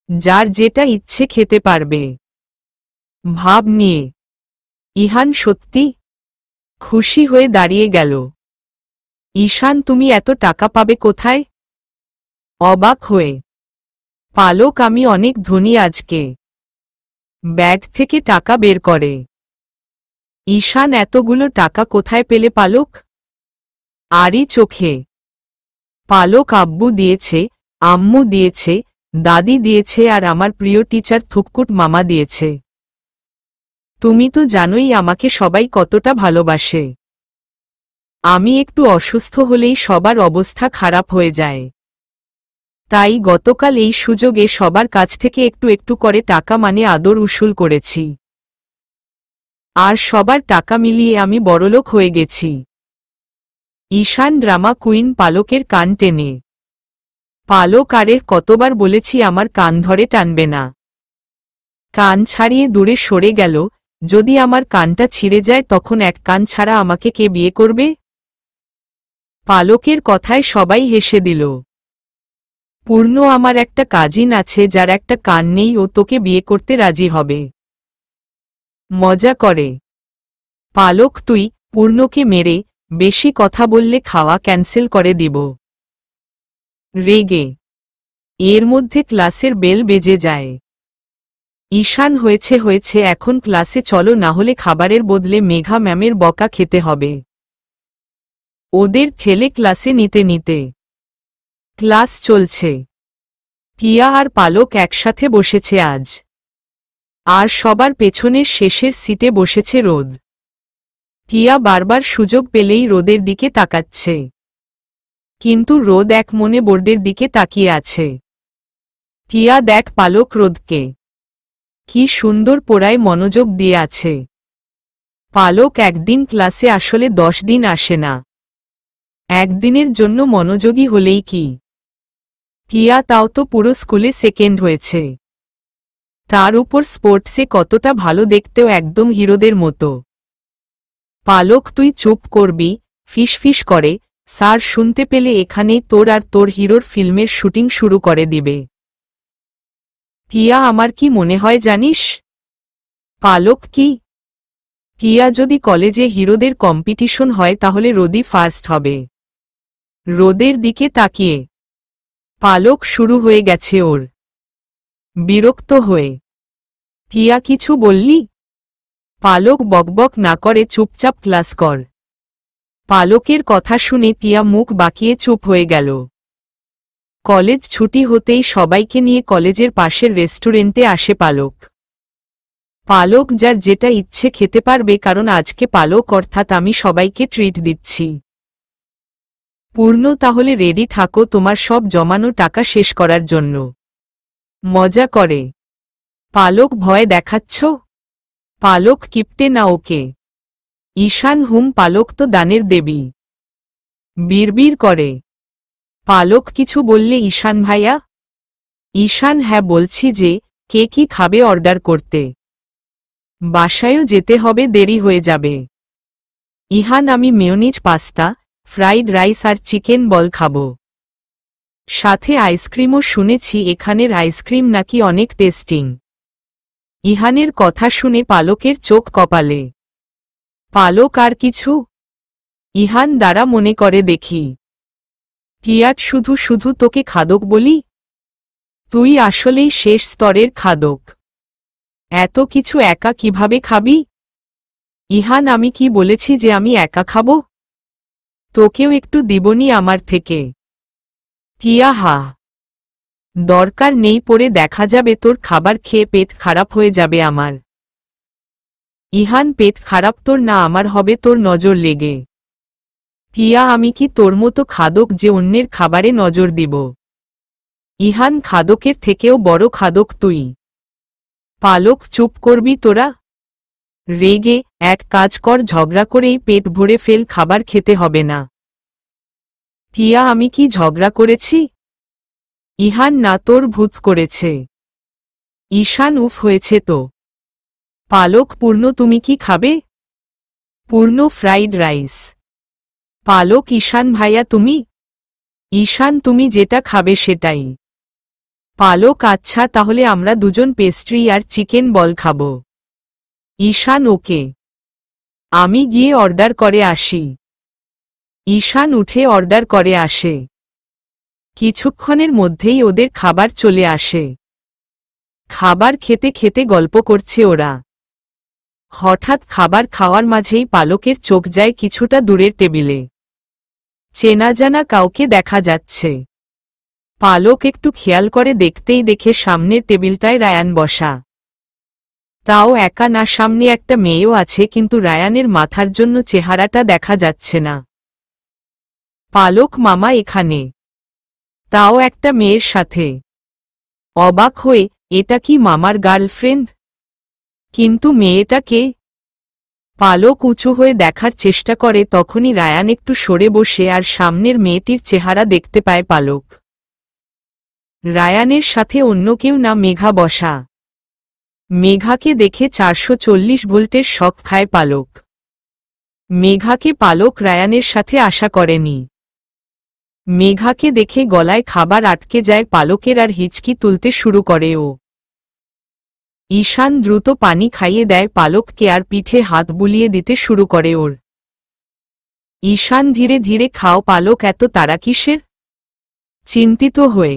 যার যেটা ইচ্ছে খেতে পারবে। ভাব নিয়ে ইহান সত্যি খুশি হয়ে দাঁড়িয়ে গেল। ঈশান, তুমি এত টাকা পাবে কোথায়? অবাক হয়ে পালক, আমি অনেক ধনী আজকে। ব্যাগ থেকে টাকা বের করে। ঈশান, এতগুলো টাকা কোথায় পেলে পালক? আরই চোখে। পালক, আব্বু দিয়েছে, আম্মু দিয়েছে, দাদি দিয়েছে, আর আমার প্রিয় টিচার থুককুট মামা দিয়েছে। তুমি তো জানোই আমাকে সবাই কতটা ভালোবাসে। আমি একটু অসুস্থ হলেই সবার অবস্থা খারাপ হয়ে যায়। তাই গতকাল এই সুযোগে সবার কাছ থেকে একটু একটু করে টাকা মানে আদর উসুল করেছি। আর সবার টাকা মিলিয়ে আমি বড়লোক হয়ে গেছি। ঈশান ড্রামা কুইন পালকের কান টেনে। পালক, আরে কতবার বলেছি আমার কান ধরে টানবে না। কান ছাড়িয়ে দূরে সরে গেল। যদি আমার কানটা ছিঁড়ে যায় তখন এক কান ছাড়া আমাকে কে বিয়ে করবে? পালকের কথায় সবাই হেসে দিল। পূর্ণ, আমার একটা কাজিন আছে যার একটা কান নেই, ও তোকে বিয়ে করতে রাজি হবে। মজা করে পালক, তুই পূর্ণকে মেরে বেশি কথা বললে খাওয়া ক্যান্সেল করে দিব। রেগে এর মধ্যে ক্লাসের বেল বেজে যায়। ঈশান, হয়েছে হয়েছে, এখন ক্লাসে চলো, না হলে খাবারের বদলে মেঘা ম্যামের বকা খেতে হবে। ওদের ঠেলে ক্লাসে নিতে নিতে ক্লাস চলছে। টিয়া আর পালক একসাথে বসেছে আজ। আর সবার পেছনের শেষের সিটে বসেছে রোদ। টিয়া বারবার সুযোগ পেলেই রোদের দিকে তাকাচ্ছে, কিন্তু রোদ এক মনে বোর্ডের দিকে তাকিয়ে আছে। টিয়া দেখ পালক রোদকে কি সুন্দর পড়ায় মনোযোগ দিয়ে আছে। পালক একদিন ক্লাসে আসলে 10 দিন আসে না। একদিনের জন্য মনোযোগী হলেই কি? টিয়া তাও তো পুরো স্কুলে সেকেন্ড হয়েছে। তার উপর স্পোর্টসে কতটা ভালো, দেখতেও একদম হিরোদের মতো। পালক তুই চুপ করবি, ফিসফিস করে, স্যার শুনতে পেলে এখানেই তোর আর তোর হিরোর ফিল্মের শুটিং শুরু করে দিবে। টিয়া আমার কি মনে হয় জানিস? পালক কি? টিয়া যদি কলেজে হিরোদের কম্পিটিশন হয় তাহলে রোদই ফার্স্ট হবে। রোদের দিকে তাকিয়ে পালক শুরু হয়ে গেছে ওর বিরক্ত হয়ে। টিয়া কিছু বললি? পালক বকবক না করে চুপচাপ ক্লাস কর। পালকের কথা শুনে টিয়া মুখ বাঁকিয়ে চুপ হয়ে গেল। কলেজ ছুটি হতেই সবাইকে নিয়ে কলেজের পাশের রেস্টুরেন্টে আসে পালক। পালক যার যেটা ইচ্ছে খেতে পারবে, কারণ আজকে পালক অর্থাৎ আমি সবাইকে ট্রিট দিচ্ছি। পূর্ণ তাহলে রেডি থাকো তোমার সব জমানো টাকা শেষ করার জন্য। মজা করে। পালক ভয় দেখাচ্ছ? পালক কিপটে না ওকে? ঈশান পালক তো দানের দেবী। বিড়বিড় করে। পালক কিছু বললে ঈশান ভাইয়া? ঈশান হ্যাঁ বলছি যে, কে কি খাবে অর্ডার করতে? বাসায়ও যেতে হবে, দেরি হয়ে যাবে। ইহান আমি মেয়োনিজ পাস্তা, ফ্রাইড রাইস আর চিকেন বল খাবো। সাথে আইসক্রিমও, শুনেছি এখানের আইসক্রিম নাকি অনেক টেস্টিং। ইহানের কথা শুনে পালকের চোখ কপালে। পালক আর কিছু? ইহান দ্বারা মনে করে দেখি। টিয়াট শুধু শুধু তোকে খাদক বলি? তুই আসলেই শেষ স্তরের খাদক। এত কিছু একা কিভাবে খাবি? ইহান আমি কি বলেছি যে আমি একা খাবো? তোকেও একটু দিবনি আমার থেকে? টিয়া হা, দরকার নেই, পরে দেখা যাবে তোর খাবার খেয়ে পেট খারাপ হয়ে যাবে আমার। ইহান পেট খারাপ তোর না আমার হবে তোর নজর লেগে। টিয়া আমি কি তোর মতো খাদক যে অন্যের খাবারে নজর দিব? ইহান খাদকের থেকেও বড় খাদক তুই। পালক চুপ করবি তোরা? রেগে এক কাজ কর, ঝগড়া করেই পেট ভরে ফেল, খাবার খেতে হবে না। টিয়া আমি কি ঝগড়া করেছি? ইহান না, তোর ভূত করেছে। ঈশান উফ হয়েছে তো। পালক পূর্ণ তুমি কি খাবে? পূর্ণ ফ্রাইড রাইস। পালক ঈশান ভাইয়া তুমি? ঈশান তুমি যেটা খাবে সেটাই। পালক আচ্ছা তাহলে আমরা দুজন পেস্ট্রি আর চিকেন বল খাবো। ঈশান ওকে। আমি গিয়ে অর্ডার করে আসি। ঈশান উঠে অর্ডার করে আসে। কিছুক্ষণের মধ্যেই ওদের খাবার চলে আসে। খাবার খেতে খেতে গল্প করছে ওরা। হঠাৎ খাবার খাওয়ার মাঝেই পালকের চোখ যায় কিছুটা দূরের টেবিলে। চেনা জানা কাউকে দেখা যাচ্ছে। পালক একটু খেয়াল করে দেখতেই দেখে সামনের টেবিলটায় রায়ান বসা। তাও একা না, সামনে একটা মেয়েও আছে, কিন্তু রায়ানের মাথার জন্য চেহারাটা দেখা যাচ্ছে না। পালক মামা এখানে? তাও একটা মেয়ের সাথে। অবাক হয়ে, এটা কি মামার গার্লফ্রেন্ড? কিন্তু মেয়েটা কে? পালক উঁচু হয়ে দেখার চেষ্টা করে, তখনই রায়ান একটু সরে বসে আর সামনের মেয়েটির চেহারা দেখতে পায় পালক। রায়ানের সাথে অন্য কেউ না, মেঘা বসা। মেঘাকে দেখে 440 ভোল্টের শক খায় পালক। মেঘাকে পালক রায়ানের সাথে আশা করেনি। মেঘাকে দেখে গলায় খাবার আটকে যায় পালকের আর হিচকি তুলতে শুরু করে ও। ঈশান দ্রুত পানি খাইয়ে দেয় পালককে আর পিঠে হাত বুলিয়ে দিতে শুরু করে ওর। ঈশান ধীরে ধীরে খাও পালক, এত তাড়া কিসের? চিন্তিত হয়ে।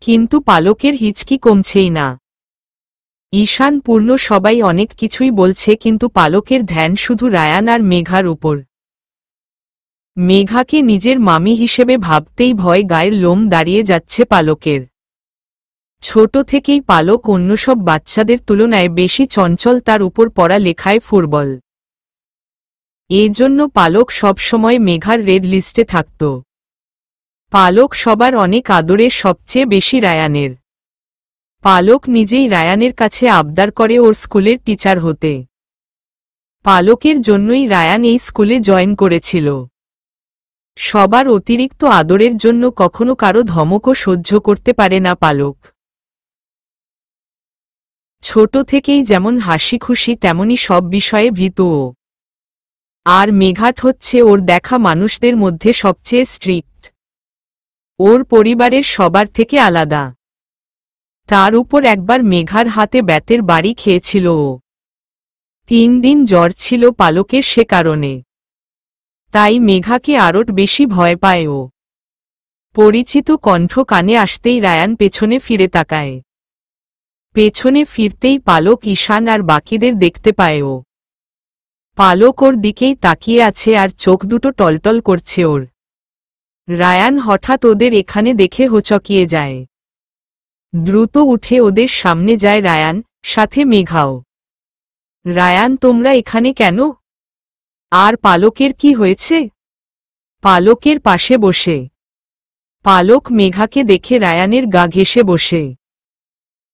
কিন্তু পালকের হিচকি কমছেই না। ঈশান পূর্ণ সবাই অনেক কিছুই বলছে, কিন্তু পালকের ধ্যান শুধু রায়ান আর মেঘার উপর। মেঘাকে নিজের মামি হিসেবে ভাবতেই ভয় গায়ের লোম দাঁড়িয়ে যাচ্ছে পালকের। ছোট থেকেই পালক অন্য সব বাচ্চাদের তুলনায় বেশি চঞ্চল, তার উপর পড়া লেখায় ফুটবল। এজন্য পালক সবসময় মেঘার রেড লিস্টে থাকত। পালক সবার অনেক আদরের, সবচেয়ে বেশি রায়ানের। পালক নিজেই রায়ানের কাছে আবদার করে ওর স্কুলের টিচার হতে। পালকের জন্যই রায়ান এই স্কুলে জয়েন করেছিল। সবার অতিরিক্ত আদরের জন্য কখনো কারো ধমকও সহ্য করতে পারে না পালক। ছোট থেকেই যেমন হাসি খুশি তেমনি সব বিষয়ে ভীত ও। আর মেঘাট হচ্ছে ওর দেখা মানুষদের মধ্যে সবচেয়ে স্ট্রিক্ট। ওর পরিবারের সবার থেকে আলাদা। তার উপর একবার মেঘার হাতে বেতের বাড়ি খেয়েছিল ও। 3 দিন জ্বর ছিল পালকের, সে কারণে। তাই মেঘাকে আরও বেশি ভয় পায় ও। পরিচিত কণ্ঠ কানে আসতেই রায়ান পেছনে ফিরে তাকায়। পেছনে ফিরতেই পালক ঈশান আর বাকিদের দেখতে পায় ও। পালক ওর দিকেই তাকিয়ে আছে আর চোখ দুটো টলটল করছে ওর। রায়ান হঠাৎ ওদের এখানে দেখে হোঁচকিয়ে যায়। দ্রুত উঠে ওদের সামনে যায় রায়ান, সাথে মেঘাও। রায়ান, তোমরা এখানে কেন? আর পালকের কি হয়েছে? পালকের পাশে বসে। পালক মেঘাকে দেখে রায়ানের গা ঘেঁষে বসে।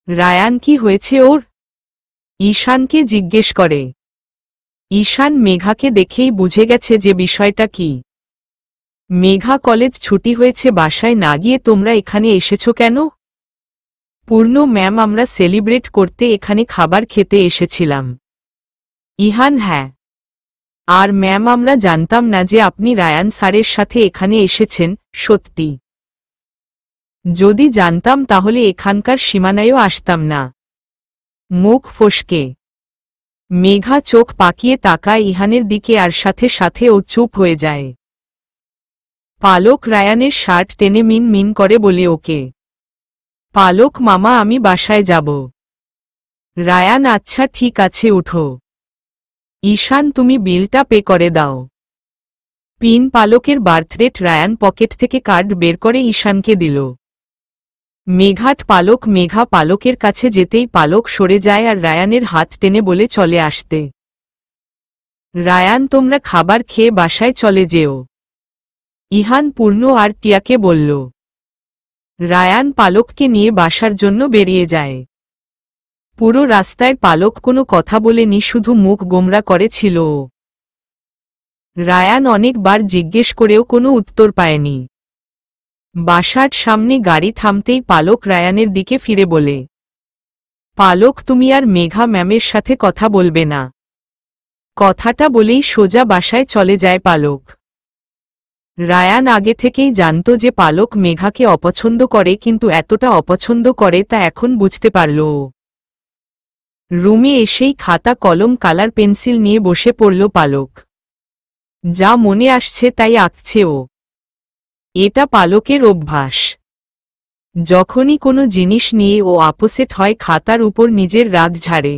রায়ান, কি হয়েছে ওর? ঈশানকে জিজ্ঞেস করে। ঈশান মেঘাকে দেখেই বুঝে গেছে যে বিষয়টা কি। মেঘা, কলেজ ছুটি হয়েছে, বাসায় না গিয়ে তোমরা এখানে এসেছো কেন? পূর্ণ ম্যাম, আমরা সেলিব্রেট করতে এখানে খাবার খেতে এসেছিলাম। ইহান, হ্যাঁ। আর ম্যাম, আমরা জানতাম না যে আপনি রায়ান স্যারের সাথে এখানে এসেছেন। সত্যি? যদি জানতাম তাহলে এখানকার সীমানায়ও আসতাম না। মুখ ফসকে মেঘা চোখ পাকিয়ে তাকায় ইহানের দিকে, আর সাথে সাথে ও চুপ হয়ে যায়। পালক রায়ানের শার্ট টেনে মিন মিন করে বলে ওকে। পালক, মামা, আমি বাসায় যাব। রায়ান, আচ্ছা ঠিক আছে, উঠো। ঈশান, তুমি বিলটা পে করে দাও। পিন পালকের বার্থডেট। রায়ান পকেট থেকে কার্ড বের করে ঈশানকে দিল। মেঘাট পালক। মেঘা পালকের কাছে যেতেই পালক সরে যায় আর রায়ানের হাত টেনে বলে চলে আসতে। রায়ান, তোমরা খাবার খেয়ে বাসায় চলে যেও। ইহান পূর্ণ আর টিয়াকে বলল। রায়ান পালককে নিয়ে বাসার জন্য বেরিয়ে যায়। পুরো রাস্তায় পালক কোনো কথা বলেনি, শুধু মুখ গোমরা করেছিল ও। রায়ান অনেকবার জিজ্ঞেস করেও কোনো উত্তর পায়নি। বাসার সামনে গাড়ি থামতেই পালক রায়ানের দিকে ফিরে বলে। পালক, তুমি আর মেঘা ম্যামের সাথে কথা বলবে না। কথাটা বলেই সোজা বাসায় চলে যায় পালক। রায়ান আগে থেকেই জানত যে পালক মেঘাকে অপছন্দ করে, কিন্তু এতটা অপছন্দ করে তা এখন বুঝতে পারল ও। রুমে এসেই খাতা কলম কালার পেন্সিল নিয়ে বসে পড়ল পালক। যা মনে আসছে তাই আঁকছে ও। এটা পালকের অভ্যাস। যখনই কোনো জিনিস নিয়ে ও আপসেট হয় খাতার উপর নিজের রাগ ঝাড়ে।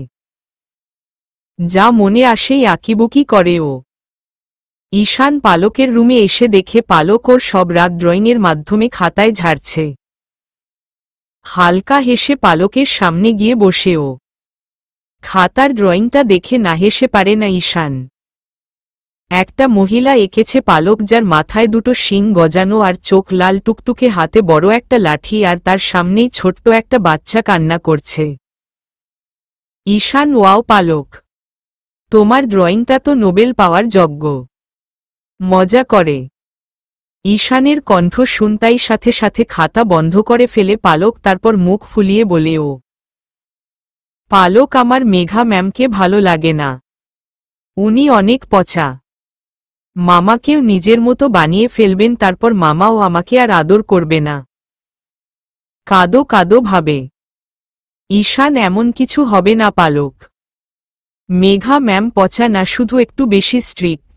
যা মনে আসেই আঁকিবুকি করে ও। ঈশান পালকের রুমে এসে দেখে পালক ওর সব রাগ ড্রয়িংয়ের মাধ্যমে খাতায় ঝাড়ছে। হালকা হেসে পালকের সামনে গিয়ে বসে ও। খাতার ড্রয়িংটা দেখে না হেসে পারে না ঈশান। একটা মহিলা এঁকেছে পালক, যার মাথায় দুটো শিং গজানো আর চোখ লাল টুকটুকে, হাতে বড় একটা লাঠি, আর তার সামনেই ছোট্ট একটা বাচ্চা কান্না করছে। ঈশান, ওয়াও পালক, তোমার ড্রয়িংটা তো নোবেল পাওয়ার যোগ্য। মজা করে। ঈশানের কণ্ঠ শুনতাই সাথে সাথে খাতা বন্ধ করে ফেলে পালক, তারপর মুখ ফুলিয়ে বলে ও। পালক, আমার মেঘা ম্যামকে ভালো লাগে না। উনি অনেক পচা। মামাকেও নিজের মতো বানিয়ে ফেলবেন, তারপর মামাও আমাকে আর আদর করবে না। কাঁদো কাঁদো ভাবে। ঈশান, এমন কিছু হবে না পালক। মেঘা ম্যাম পচা না, শুধু একটু বেশি স্ট্রিক্ট।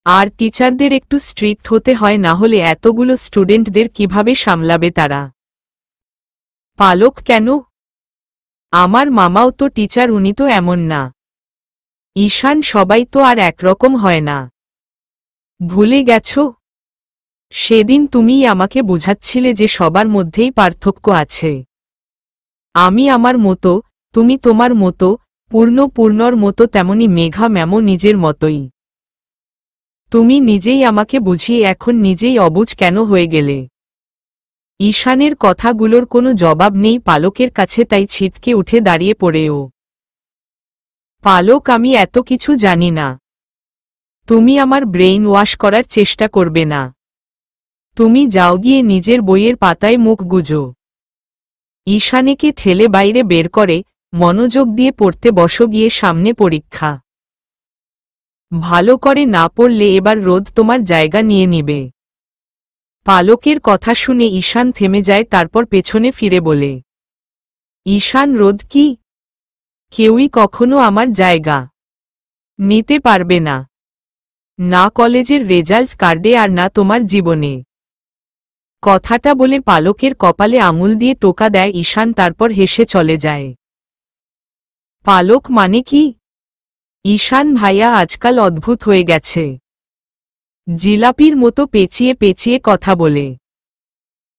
আর টিচারদের একটু স্ট্রিক্ট হতে হয়, না হলে এতগুলো স্টুডেন্টদের কিভাবে সামলাবে তারা? পালক, কেন? আমার মামাও তো টিচার, উনি তো এমন না। ঈশান, সবাই তো আর একরকম হয় না। ভুলে গেছ? সেদিন তুমিই আমাকে বোঝাচ্ছিলে যে সবার মধ্যেই পার্থক্য আছে। আমি আমার মতো, তুমি তোমার মতো, পূর্ণর মতো, তেমনি মেঘা ম্যামও নিজের মতোই। তুমি নিজেই আমাকে বুঝিয়ে এখন নিজেই অবুঝ কেন হয়ে গেলে? ঈশানের কথাগুলোর কোনো জবাব নেই পালকের কাছে, তাই ছিটকে উঠে দাঁড়িয়ে পড়েও। পালক, আমি এত কিছু জানি না। তুমি আমার ব্রেইন ওয়াশ করার চেষ্টা করবে না। তুমি যাও গিয়ে নিজের বইয়ের পাতায় মুখ গুজো। ঈশানীকে ঠেলে বাইরে বের করে, মনোযোগ দিয়ে পড়তে বসো গিয়ে, সামনে পরীক্ষা। ভালো করে না পড়লে এবার রোদ তোমার জায়গা নিয়ে নিবে। পালকের কথা শুনে ঈশান থেমে যায়, তারপর পেছনে ফিরে বলে, ঈশান, রোদ কি? কেউই কখনো আমার জায়গা নিতে পারবে না, না কলেজের রেজাল্ট কার্ডে আর না তোমার জীবনে। কথাটা বলে পালকের কপালে আঙুল দিয়ে টোকা দেয় ঈশান, তারপর হেসে চলে যায়। পালক, মানে কি? ঈশান ভাইয়া আজকাল অদ্ভুত হয়ে গেছে। জিলাপির মতো পেঁচিয়ে পেঁচিয়ে কথা বলে,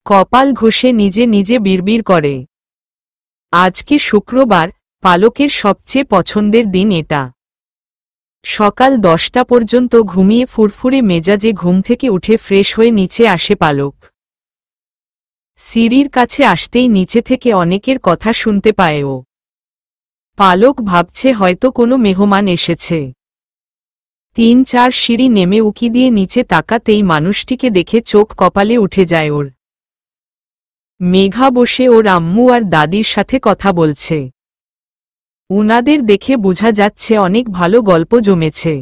কপাল ঘষে নিজে নিজে বিড়বিড় করে। আজকে শুক্রবার, পালকের সবচেয়ে পছন্দের দিন এটা। সকাল 10টা পর্যন্ত ঘুমিয়ে ফুরফুরে মেজাজে ঘুম থেকে উঠে ফ্রেশ হয়ে নিচে আসে পালক। সিঁড়ির কাছে আসতেই নিচে থেকে অনেকের কথা শুনতে পায় ও। পালক ভাবছে হয়তো কোনো মেহমান এসেছে। 3-4 সিঁড়ি নেমে উকি দিয়ে নিচে তাকাতেই মানুষটিকে দেখে চোখ কপালে উঠে যায় ওর। মেঘা বসে ওর আম্মু আর দাদির সাথে কথা বলছে। উনাদের দেখে বোঝা যাচ্ছে অনেক ভালো গল্প জমেছে।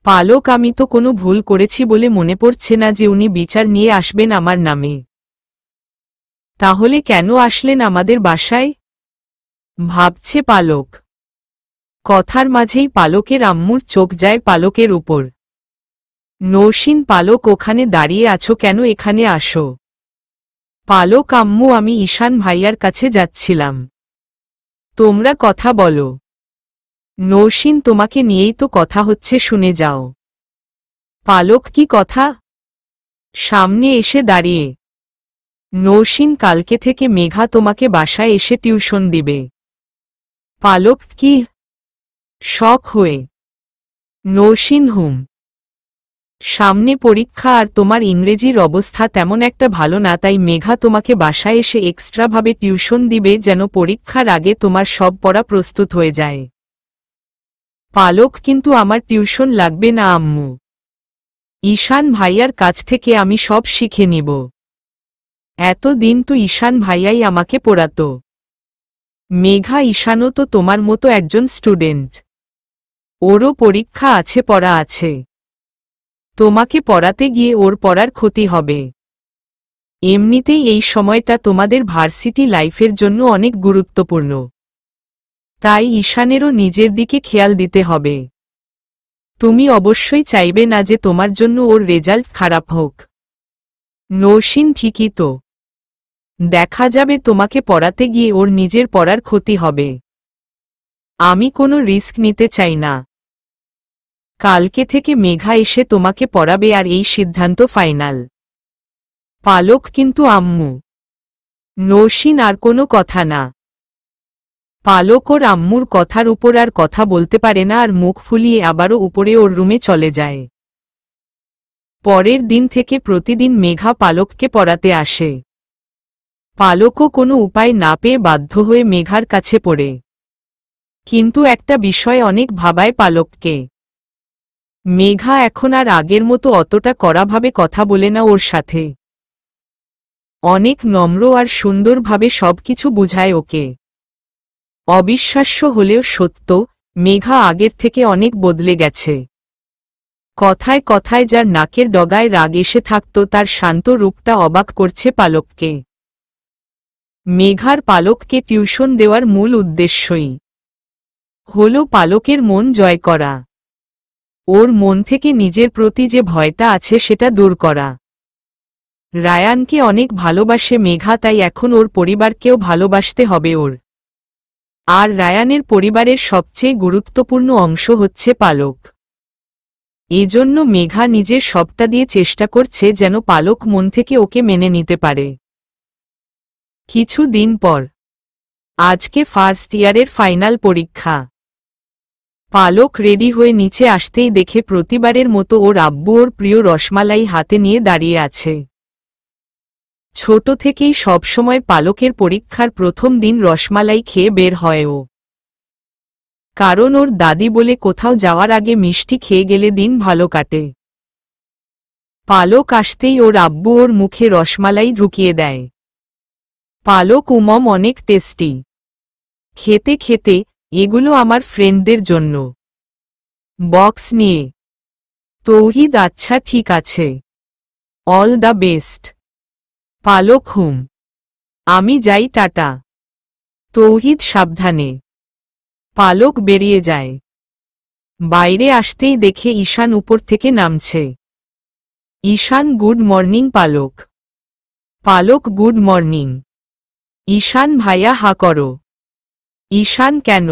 পালক, আমি তো কোনো ভুল করেছি বলে মনে পড়ছে না যে উনি বিচার নিয়ে আসবেন আমার নামে। তাহলে কেন আসলেন আমাদের বাসায়? ভাবছে পালক। কথার মাঝেই পালকের আম্মুর চোখ যায় পালকের উপর। নৌসিন, পালক, ওখানে দাঁড়িয়ে আছো কেন? এখানে আসো। পালক, আম্মু, আমি ঈশান ভাইয়ার কাছে যাচ্ছিলাম। তোমরা কথা বলো। নৌসিন, তোমাকে নিয়েই তো কথা হচ্ছে, শুনে যাও। পালক, কি কথা? সামনে এসে দাঁড়িয়ে। নৌসিন, কালকে থেকে মেঘা তোমাকে বাসায় এসে টিউশন দিবে। পালক, কি? শখ হয়ে। নৌসিন, হুম। সামনে পরীক্ষা আর তোমার ইংরেজির অবস্থা তেমন একটা ভালো না, তাই মেঘা তোমাকে বাসায় এসে এক্সট্রাভাবে টিউশন দিবে যেন পরীক্ষার আগে তোমার সব পড়া প্রস্তুত হয়ে যায়। পালক, কিন্তু আমার টিউশন লাগবে না আম্মু। ঈশান ভাইয়ার কাছ থেকে আমি সব শিখে নিব। এতদিন তো ঈশান ভাইয়াই আমাকে পড়াতো। মেঘা, ঈশানও তো তোমার মতো একজন স্টুডেন্ট। ওরও পরীক্ষা আছে, পড়া আছে। তোমাকে পড়াতে গিয়ে ওর পড়ার ক্ষতি হবে। এমনিতেই এই সময়টা তোমাদের ভার্সিটি লাইফের জন্য অনেক গুরুত্বপূর্ণ, তাই ঈশানেরও নিজের দিকে খেয়াল দিতে হবে। তুমি অবশ্যই চাইবে না যে তোমার জন্য ওর রেজাল্ট খারাপ হোক। নৌসিন, ঠিকই তো। দেখা যাবে তোমাকে পড়াতে গিয়ে ওর নিজের পড়ার ক্ষতি হবে। আমি কোনো রিস্ক নিতে চাই না। কালকে থেকে মেঘা এসে তোমাকে পড়াবে আর এই সিদ্ধান্ত ফাইনাল। পালক, কিন্তু আম্মু। নৌসিন, আর কোনো কথা না। পালক ওর আম্মুর কথার উপর আর কথা বলতে পারে না আর মুখ ফুলিয়ে আবারও উপরে ওর রুমে চলে যায়। পরের দিন থেকে প্রতিদিন মেঘা পালককে পড়াতে আসে। পালকও কোনো উপায় না পেয়ে বাধ্য হয়ে মেঘার কাছে পড়ে। কিন্তু একটা বিষয় অনেক ভাবায় পালককে। মেঘা এখন আর আগের মতো অতটা কড়াভাবে কথা বলে না ওর সাথে। অনেক নম্র আর সুন্দরভাবে সবকিছু বুঝায় ওকে। অবিশ্বাস্য হলেও সত্য, মেঘা আগের থেকে অনেক বদলে গেছে। কথায় কথায় যার নাকের ডগায় রাগ এসে থাকত, তার শান্ত রূপটা অবাক করছে পালককে। মেঘার পালককে টিউশন দেওয়ার মূল উদ্দেশ্যই হল পালকের মন জয় করা। ওর মন থেকে নিজের প্রতি যে ভয়টা আছে সেটা দূর করা। রায়ানকে অনেক ভালোবাসে মেঘা, তাই এখন ওর পরিবারকেও ভালোবাসতে হবে ওর। আর রায়ানের পরিবারের সবচেয়ে গুরুত্বপূর্ণ অংশ হচ্ছে পালক। এজন্য মেঘা নিজের সবটা দিয়ে চেষ্টা করছে যেন পালক মন থেকে ওকে মেনে নিতে পারে। কিছু দিন পর, আজকে ফার্স্ট ইয়ারের ফাইনাল পরীক্ষা। পালক রেডি হয়ে নিচে আসতেই দেখে প্রতিবারের মতো ওর আব্বু ওর প্রিয় রসমালাই হাতে নিয়ে দাঁড়িয়ে আছে। ছোট থেকেই সবসময় পালকের পরীক্ষার প্রথম দিন রসমালাই খেয়ে বের হয় ও, কারণ ওর দাদি বলে কোথাও যাওয়ার আগে মিষ্টি খেয়ে গেলে দিন ভালো কাটে। পালক আসতেই ওর আব্বু ওর মুখে রসমালাই ঢুকিয়ে দেয়। পালক উমম অনেক টেস্টি, খেতে খেতে, এগুলো আমার ফ্রেন্ডদের জন্য। বক্স নিয়ে তৌহিদ আচ্ছা ঠিক আছে, অল দ্য বেস্ট। পালক হুম, আমি যাই টাটা। তৌহিদ সাবধানে। পালক বেরিয়ে যায়। বাইরে আসতেই দেখে ঈশান উপর থেকে নামছে। ঈশান গুড মর্নিং পালক। পালক গুড মর্নিং। ঈশান ভাইয়া হা করো। ঈশান কেন?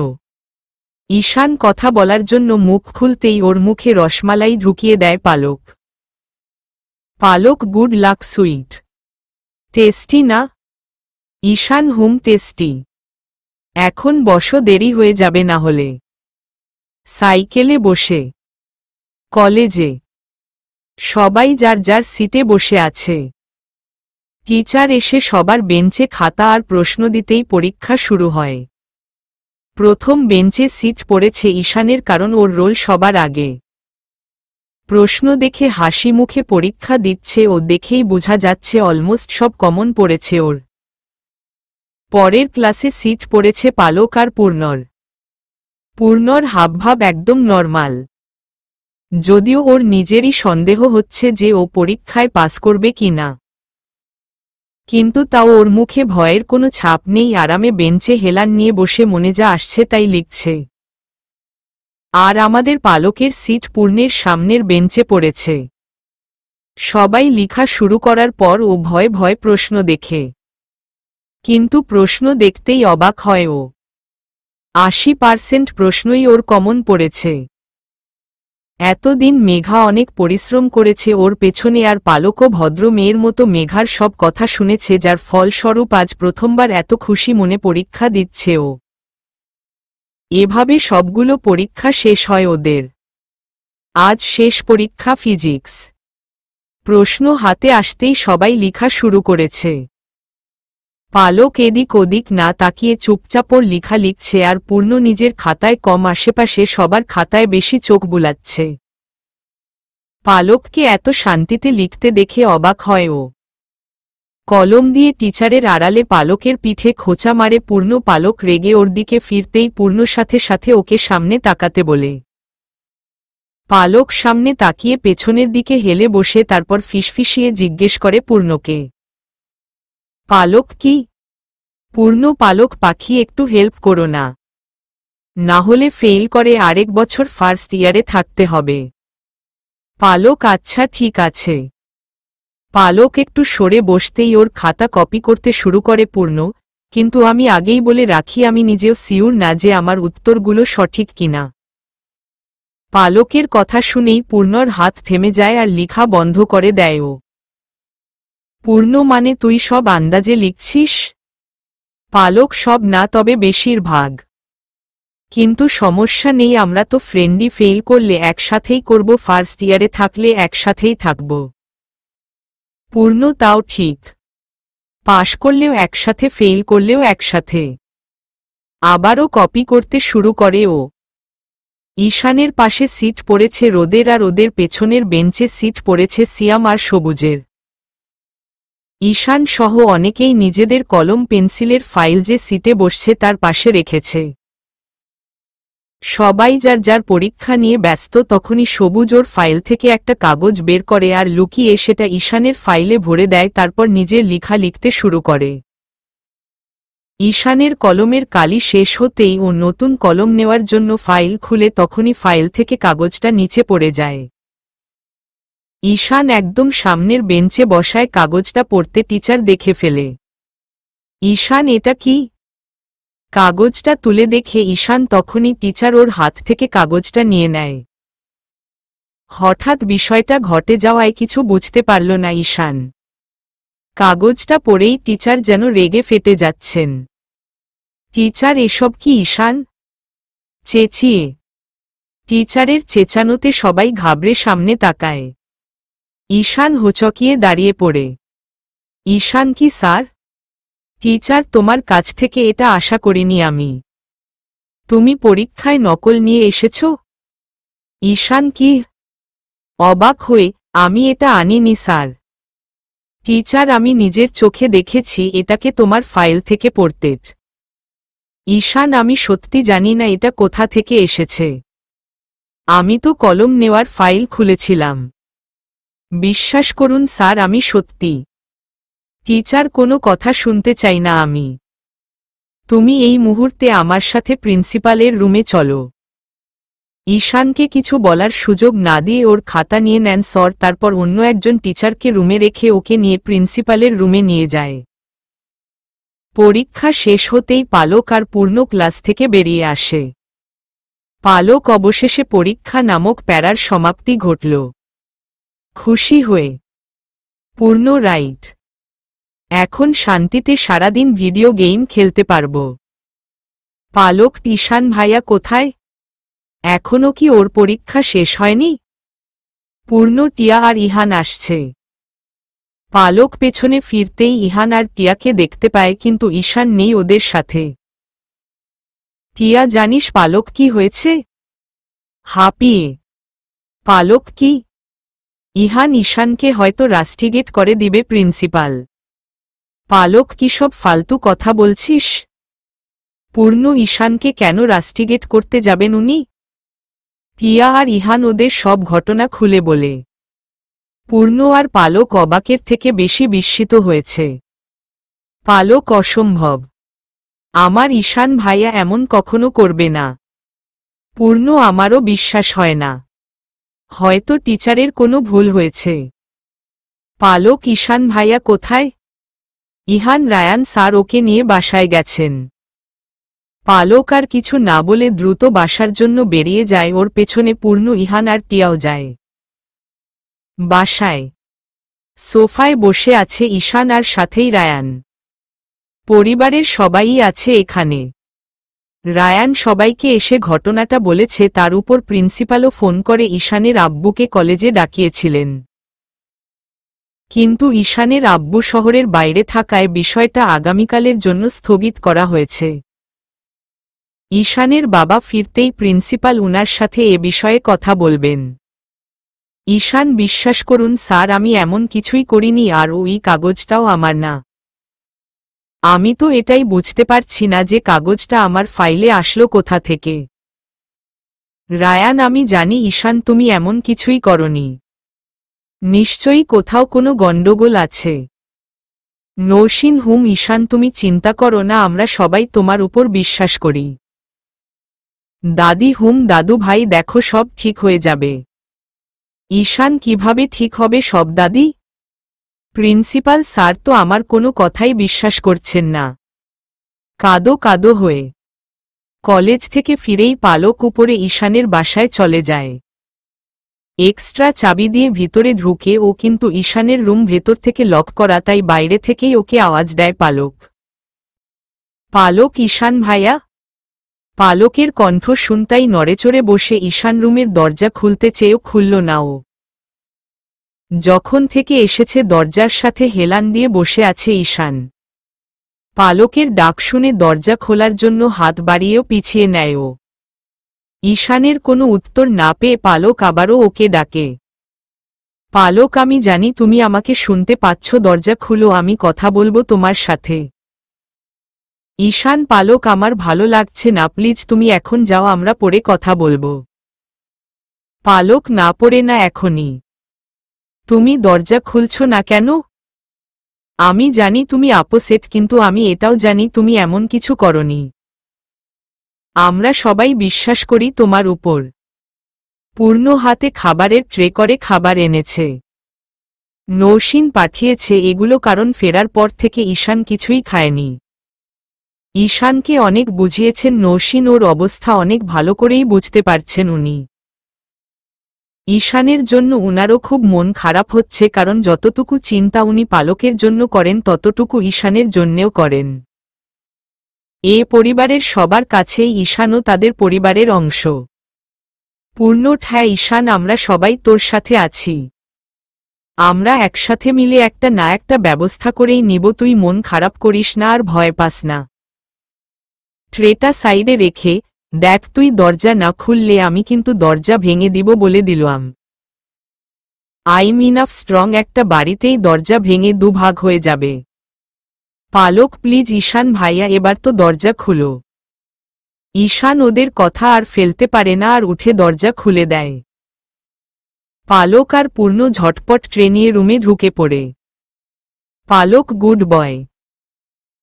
ঈশান কথা বলার জন্য মুখ খুলতেই ওর মুখে রসমালাই ঢুকিয়ে দেয় পালক। পালক গুড লাক সুইট। টেস্টি না? ঈশান হুম টেস্টি। এখন বসো, দেরি হয়ে যাবে না হলে। সাইকেলে বসে কলেজে সবাই যার যার সিটে বসে আছে। টিচার এসে সবার বেঞ্চে খাতা আর প্রশ্ন দিতেই পরীক্ষা শুরু হয়। প্রথম বেঞ্চে সিট পড়েছে ঈশানের, কারণ ওর রোল সবার আগে। প্রশ্ন দেখে হাসি মুখে পরীক্ষা দিচ্ছে ও, দেখেই বোঝা যাচ্ছে অলমোস্ট সব কমন পড়েছে ওর। পরের ক্লাসে সিট পড়েছে পালক আর পূর্ণর। পূর্ণর হাবভাব একদম নর্মাল, যদিও ওর নিজেরই সন্দেহ হচ্ছে যে ও পরীক্ষায় পাস করবে কিনা, কিন্তু তাও ওর মুখে ভয়ের কোনো ছাপ নেই। আরামে বেঞ্চে হেলান নিয়ে বসে মনে যা আসছে তাই লিখছে। আর আমাদের পালকের সিট পূর্ণের সামনের বেঞ্চে পড়েছে। সবাই লিখা শুরু করার পর ও ভয়ে ভয়ে প্রশ্ন দেখে, কিন্তু প্রশ্ন দেখতেই অবাক হয় ও। 80% প্রশ্নই ওর কমন পড়েছে। এতদিন মেঘা অনেক পরিশ্রম করেছে ওর পেছনে, আর পালকও ভদ্র মেয়ের মতো মেঘার সব কথা শুনেছে, যার ফলস্বরূপ আজ প্রথমবার এত খুশি মনে পরীক্ষা দিচ্ছে ও। এভাবে সবগুলো পরীক্ষা শেষ হয় ওদের। আজ শেষ পরীক্ষা ফিজিক্স। প্রশ্ন হাতে আসতেই সবাই লিখা শুরু করেছে। পালক এদিক ওদিক না তাকিয়ে চুপচাপ ওর লিখা লিখছে, আর পূর্ণ নিজের খাতায় কম, আশেপাশে সবার খাতায় বেশি চোখ বুলাচ্ছে। পালককে এত শান্তিতে লিখতে দেখে অবাক হয় ও। কলম দিয়ে টিচারের আড়ালে পালকের পিঠে খোঁচা মারে পূর্ণ। পালক রেগে ওর দিকে ফিরতেই পূর্ণ সাথে সাথে ওকে সামনে তাকাতে বলে। পালক সামনে তাকিয়ে পেছনের দিকে হেলে বসে, তারপর ফিসফিসিয়ে জিজ্ঞেস করে পূর্ণকে, পালক কি? পূর্ণ, পালক পাখি একটু হেল্প করো না, না হলে ফেল করে আরেক বছর ফার্স্ট ইয়ারে থাকতে হবে। পালক আচ্ছা ঠিক আছে। পালক একটু সরে বসতেই ওর খাতা কপি করতে শুরু করে পূর্ণ, কিন্তু আমি আগেই বলে রাখি আমি নিজেও সিউর না যে আমার উত্তরগুলো সঠিক কিনা। পালকের কথা শুনেই পূর্ণর হাত থেমে যায় আর লিখা বন্ধ করে দেয় ও। পূর্ণ মানে তুই সব আন্দাজে লিখছিস? পালক সব না, তবে বেশিরভাগ। কিন্তু সমস্যা নেই, আমরা তো ফ্রেন্ডই, ফেল করলে একসাথেই করব, ফার্স্ট ইয়ারে থাকলে একসাথেই থাকব। পূর্ণ তাও ঠিক, পাশ করলেও একসাথে, ফেল করলেও একসাথে। আবারও কপি করতে শুরু করে ও। ঈশানের পাশে সিট পড়েছে রোদের, আর ওদের পেছনের বেঞ্চে সিট পড়েছে সিয়াম আর সবুজের। ঈশান সহ অনেকেই নিজেদের কলম পেন্সিলের ফাইল যে সিটে বসছে তার পাশে রেখেছে। সবাই যার যার পরীক্ষা নিয়ে ব্যস্ত। তখনই সবুজ ওর ফাইল থেকে একটা কাগজ বের করে আর লুকিয়ে সেটা ঈশানের ফাইলে ভরে দেয়, তারপর নিজের লেখা লিখতে শুরু করে। ঈশানের কলমের কালি শেষ হতেই ও নতুন কলম নেওয়ার জন্য ফাইল খুলে, তখনই ফাইল থেকে কাগজটা নিচে পড়ে যায়। ঈশান একদম সামনের বেঞ্চে বসায় কাগজটা পড়তে টিচার দেখে ফেলে। ঈশান এটা কি? কাগজটা তুলে দেখে ঈশান, তখনই টিচার ওর হাত থেকে কাগজটা নিয়ে নেয়। হঠাৎ বিষয়টা ঘটে যাওয়ায় কিছু বুঝতে পারল না ঈশান। কাগজটা পড়েই টিচার যেন রেগে ফেটে যাচ্ছেন। টিচার এসব কি ঈশান? চেঁচিয়ে টিচারের চেঁচানোতে সবাই ঘাবড়ে সামনে তাকায়। ঈশান হোঁচকিয়ে দাঁড়িয়ে পড়ে। ঈশান কি স্যার? টিচার, তোমার কাছ থেকে এটা আশা করিনি আমি। তুমি পরীক্ষায় নকল নিয়ে এসেছ? ঈশান কি অবাক হয়ে, আমি এটা আনিনি স্যার। টিচার, আমি নিজের চোখে দেখেছি এটাকে তোমার ফাইল থেকে পড়তে। ঈশান, আমি সত্যি জানি না এটা কোথা থেকে এসেছে। আমি তো কলম নেওয়ার ফাইল খুলেছিলাম। বিশ্বাস করুন স্যার, আমি সত্যি। টিচার, কোনো কথা শুনতে চাই না আমি। তুমি এই মুহূর্তে আমার সাথে প্রিন্সিপালের রুমে চলো। ঈশানকে কিছু বলার সুযোগ না দিয়ে ওর খাতা নিয়ে নেন স্যার, তারপর অন্য একজন টিচারকে রুমে রেখে ওকে নিয়ে প্রিন্সিপালের রুমে নিয়ে যায়। পরীক্ষা শেষ হতেই পালক আর পূর্ণ ক্লাস থেকে বেরিয়ে আসে। পালক অবশেষে পরীক্ষা নামক প্যারার সমাপ্তি ঘটল। খুশি হয়ে পূর্ণ রাইট। এখন শান্তিতে সারাদিন ভিডিও গেম খেলতে পারব। পালক, ঈশান ভাইয়া কোথায়? এখনও কি ওর পরীক্ষা শেষ হয়নি? পূর্ণ, টিয়া আর ইহান আসছে। পালক পেছনে ফিরতেই ইহান আর টিয়াকে দেখতে পায়, কিন্তু ঈশান নেই ওদের সাথে। টিয়া, জানিস পালক কি হয়েছে? হাঁপিয়ে পালক, কি? ইহান, ঈশানকে হয়তো রাস্টিগেট করে দিবে প্রিন্সিপাল। পালক, কি সব ফালতু কথা বলছিস? পূর্ণ, ঈশানকে কেন রাস্টিগেট করতে যাবেন উনি? টিয়া আর ইহান ওদের সব ঘটনা খুলে বলে। পূর্ণ আর পালক অবাকের থেকে বেশি বিস্মিত হয়েছে। পালক, অসম্ভব। আমার ঈশান ভাইয়া এমন কখনো করবে না। পূর্ণ, আমারও বিশ্বাস হয় না। হয়তো টিচারের কোনো ভুল হয়েছে। পালক, ঈশান ভাইয়া কোথায়? ইহান, রায়ান স্যার ওকে নিয়ে বাসায় গেছেন। পালক আর কিছু না বলে দ্রুত বাসার জন্য বেরিয়ে যায়। ওর পেছনে পূর্ণ, ইহান আর টিয়াও যায়। বাসায় সোফায় বসে আছে ঈশান আর সাথেই রায়ান। পরিবারের সবাই আছে এখানে। রায়ান সবাইকে এসে ঘটনাটা বলেছে, তার উপর প্রিন্সিপালও ফোন করে ঈশানের আব্বুকে কলেজে ডাকিয়েছিলেন। কিন্তু ঈশানের আব্বু শহরের বাইরে থাকায় বিষয়টা আগামীকালের জন্য স্থগিত করা হয়েছে। ঈশানের বাবা ফিরতেই প্রিন্সিপাল উনার সাথে এ বিষয়ে কথা বলবেন। ঈশান, বিশ্বাস করুন স্যার, আমি এমন কিছুই করিনি, আর ওই কাগজটাও আমার না। আমি তো এটাই বুঝতে পারছি না যে কাগজটা আমার ফাইলে আসলো কোথা থেকে। রায়ান, আমি জানি ঈশান, তুমি এমন কিছুই করনি। নিশ্চয়ই কোথাও কোনো গণ্ডগোল আছে। নৌশিন, হুম ঈশান, তুমি চিন্তা করো না, আমরা সবাই তোমার উপর বিশ্বাস করি। দাদি, হুম দাদু ভাই, দেখো সব ঠিক হয়ে যাবে। ঈশান, কিভাবে ঠিক হবে সব দাদি? প্রিন্সিপাল স্যার তো আমার কোনো কথাই বিশ্বাস করছেন না। কাঁদো কাঁদো হয়ে কলেজ থেকে ফিরেই পালক উপরে ঈশানের বাসায় চলে যায়। এক্সট্রা চাবি দিয়ে ভিতরে ঢুকে ও, কিন্তু ঈশানের রুম ভেতর থেকে লক করা, তাই বাইরে থেকেই ওকে আওয়াজ দেয় পালক। পালক, ঈশান ভাইয়া। পালকের কণ্ঠ শুনতাই নড়েচড়ে বসে ঈশান রুমের দরজা খুলতে চেয়েও খুলল না ও। যখন থেকে এসেছে দরজার সাথে হেলান দিয়ে বসে আছে ঈশান। পালকের ডাক শুনে দরজা খোলার জন্য হাত বাড়িয়েও পিছিয়ে নেয় ও। ঈশানের কোনো উত্তর না পেয়ে পালক আবারও ওকে ডাকে। পালক, আমি জানি তুমি আমাকে শুনতে পাচ্ছ, দরজা খুলো, আমি কথা বলবো তোমার সাথে। ঈশান, পালক, আমার ভালো লাগছে না, প্লিজ তুমি এখন যাও, আমরা পরে কথা বলবো। পালক, না পড়ে না, এখনই। তুমি দরজা খুলছ না কেন? আমি জানি তুমি আপসেট, কিন্তু আমি এটাও জানি তুমি এমন কিছু করনি। আমরা সবাই বিশ্বাস করি তোমার উপর। পূর্ণ হাতে খাবারের ট্রে করে খাবার এনেছে। নৌশিন পাঠিয়েছে এগুলো, কারণ ফেরার পর থেকে ঈশান কিছুই খায়নি। ঈশানকে অনেক বুঝিয়েছেন নৌশিন, ওর অবস্থা অনেক ভালো করেই বুঝতে পারছেন উনি। ঈশানের জন্য উনারও খুব মন খারাপ হচ্ছে, কারণ যতটুকু চিন্তা উনি পালকের জন্য করেন ততটুকু ঈশানের জন্যেও করেন। এ পরিবারের সবার কাছেই ঈশানও তাদের পরিবারের অংশ। পূর্ণ, হ্যাঁ ঈশান, আমরা সবাই তোর সাথে আছি। আমরা একসাথে মিলে একটা না একটা ব্যবস্থা করেই নিব, তুই মন খারাপ করিস না আর ভয় পাস না। ট্রেটা সাইডে রেখে, দেখ তুই দরজা না খুললে আমি কিন্তু দরজা ভেঙে দিব বলে দিলাম। আইম স্ট্রং, একটা বাড়িতেই দরজা ভেঙে দুভাগ হয়ে যাবে। পালক প্লিজ ঈশান ভাইয়া, এবার তো দরজা খুলো। ঈশান ওদের কথা আর ফেলতে পারে না আর উঠে দরজা খুলে দেয়। পালক আর পূর্ণ ঝটপট ট্রেনিয়ে রুমে ঢুকে পড়ে। পালক গুড বয়,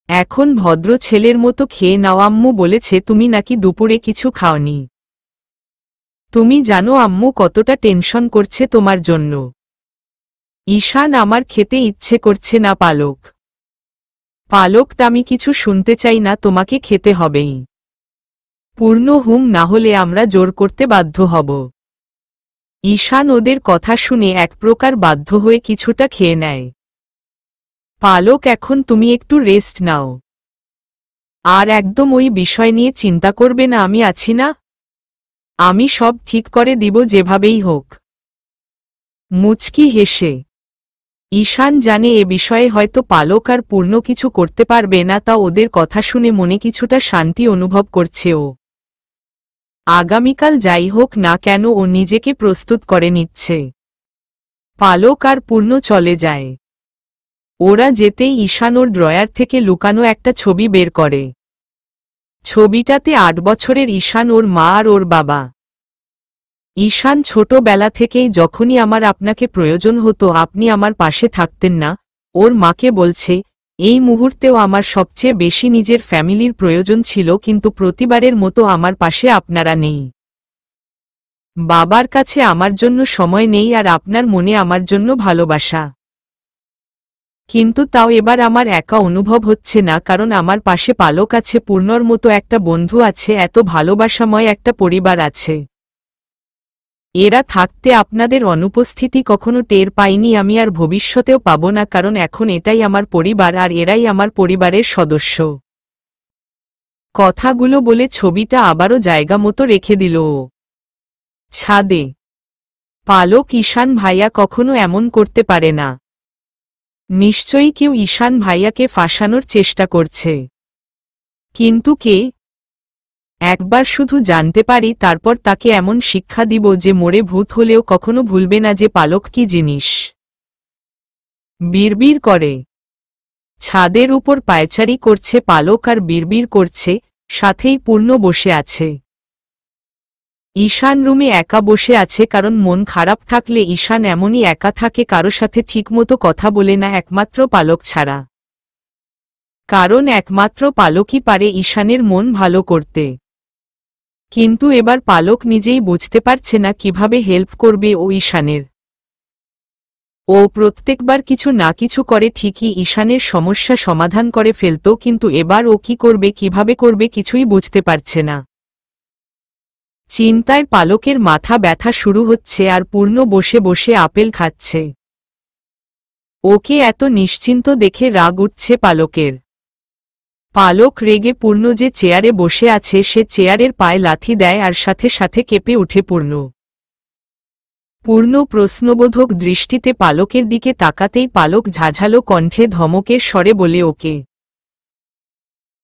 এখন ভদ্র ছেলের মতো খেয়ে নাও, আম্মু বলেছে তুমি নাকি দুপুরে কিছু খাওনি। তুমি জানো আম্মু কতটা টেনশন করছে তোমার জন্য। ঈশান আমার খেতে ইচ্ছে করছে না পালক। পালকটা আমি কিছু শুনতে চাই না, তোমাকে খেতে হবেই। পূর্ণ হুম, না হলে আমরা জোর করতে বাধ্য হব। ঈশান ওদের কথা শুনে এক প্রকার বাধ্য হয়ে কিছুটা খেয়ে নেয়। পালক এখন তুমি একটু রেস্ট নাও, আর একদম ওই বিষয় নিয়ে চিন্তা করবে না, আমি আছি না, আমি সব ঠিক করে দিব যেভাবেই হোক। মুচকি হেসে ঈশান জানে এ বিষয়ে হয়তো পালক আর পূর্ণ কিছু করতে পারবে না, তা ওদের কথা শুনে মনে কিছুটা শান্তি অনুভব করছে ও। আগামীকাল যাই হোক না কেন ও নিজেকে প্রস্তুত করে নিচ্ছে। পালক আর পূর্ণ চলে যায়। ওরা যেতেই ঈশান ওর ড্রয়ার থেকে লুকানো একটা ছবি বের করে। ছবিটাতে 8 বছরের ঈশান, ওর মা আর ওর বাবা। ঈশান, ছোটবেলা থেকেই যখনই আমার আপনাকে প্রয়োজন হতো আপনি আমার পাশে থাকতেন না, ওর মাকে বলছে। এই মুহূর্তেও আমার সবচেয়ে বেশি নিজের ফ্যামিলির প্রয়োজন ছিল, কিন্তু প্রতিবারের মতো আমার পাশে আপনারা নেই। বাবার কাছে আমার জন্য সময় নেই আর আপনার মনে আমার জন্য ভালোবাসা। কিন্তু তাও এবার আমার একা অনুভব হচ্ছে না, কারণ আমার পাশে পালক আছে, পূর্ণর মতো একটা বন্ধু আছে, এত ভালোবাসাময় একটা পরিবার আছে। এরা থাকতে আপনাদের অনুপস্থিতি কখনো টের পাইনি আমি, আর ভবিষ্যতেও পাব না, কারণ এখন এটাই আমার পরিবার আর এরাই আমার পরিবারের সদস্য। কথাগুলো বলে ছবিটা আবারও জায়গা মতো রেখে দিল ও। ছাদে পালক, ঈশান ভাইয়া কখনো এমন করতে পারে না। নিশ্চয়ই কেউ ঈশান ভাইয়াকে ফাঁসানোর চেষ্টা করছে। কিন্তু কে? একবার শুধু জানতে পারি, তারপর তাকে এমন শিক্ষা দিব যে মরে ভূত হলেও কখনো ভুলবে না যে পালক কি জিনিস। বিড়বিড় করে। ছাদের উপর পায়চারি করছে পালক আর বিড়বিড় করছে, সাথেই পূর্ণ বসে আছে। ঈশান রুমে একা বসে আছে, কারণ মন খারাপ থাকলে ঈশান এমনই একা থাকে, কারো সাথে ঠিকমতো কথা বলে না, একমাত্র পালক ছাড়া। কারণ একমাত্র পালকই পারে ঈশানের মন ভালো করতে। কিন্তু এবার পালক নিজেই বুঝতে পারছে না কিভাবে হেল্প করবে ও ঈশানের। ও প্রত্যেকবার কিছু না কিছু করে ঠিকই ঈশানের সমস্যা সমাধান করে ফেলত, কিন্তু এবার ও কি করবে, কিভাবে করবে কিছুই বুঝতে পারছে না। চিন্তায় পালকের মাথা ব্যথা শুরু হচ্ছে আর পূর্ণ বসে বসে আপেল খাচ্ছে। ওকে এত নিশ্চিন্ত দেখে রাগ উঠছে পালকের। পালক রেগে পূর্ণ যে চেয়ারে বসে আছে সে চেয়ারের পায়ে লাথি দেয় আর সাথে সাথে কেঁপে উঠে পূর্ণ। পূর্ণ প্রশ্নবোধক দৃষ্টিতে পালকের দিকে তাকাতেই পালক ঝাঝালো কণ্ঠে ধমকের স্বরে বলে ওকে।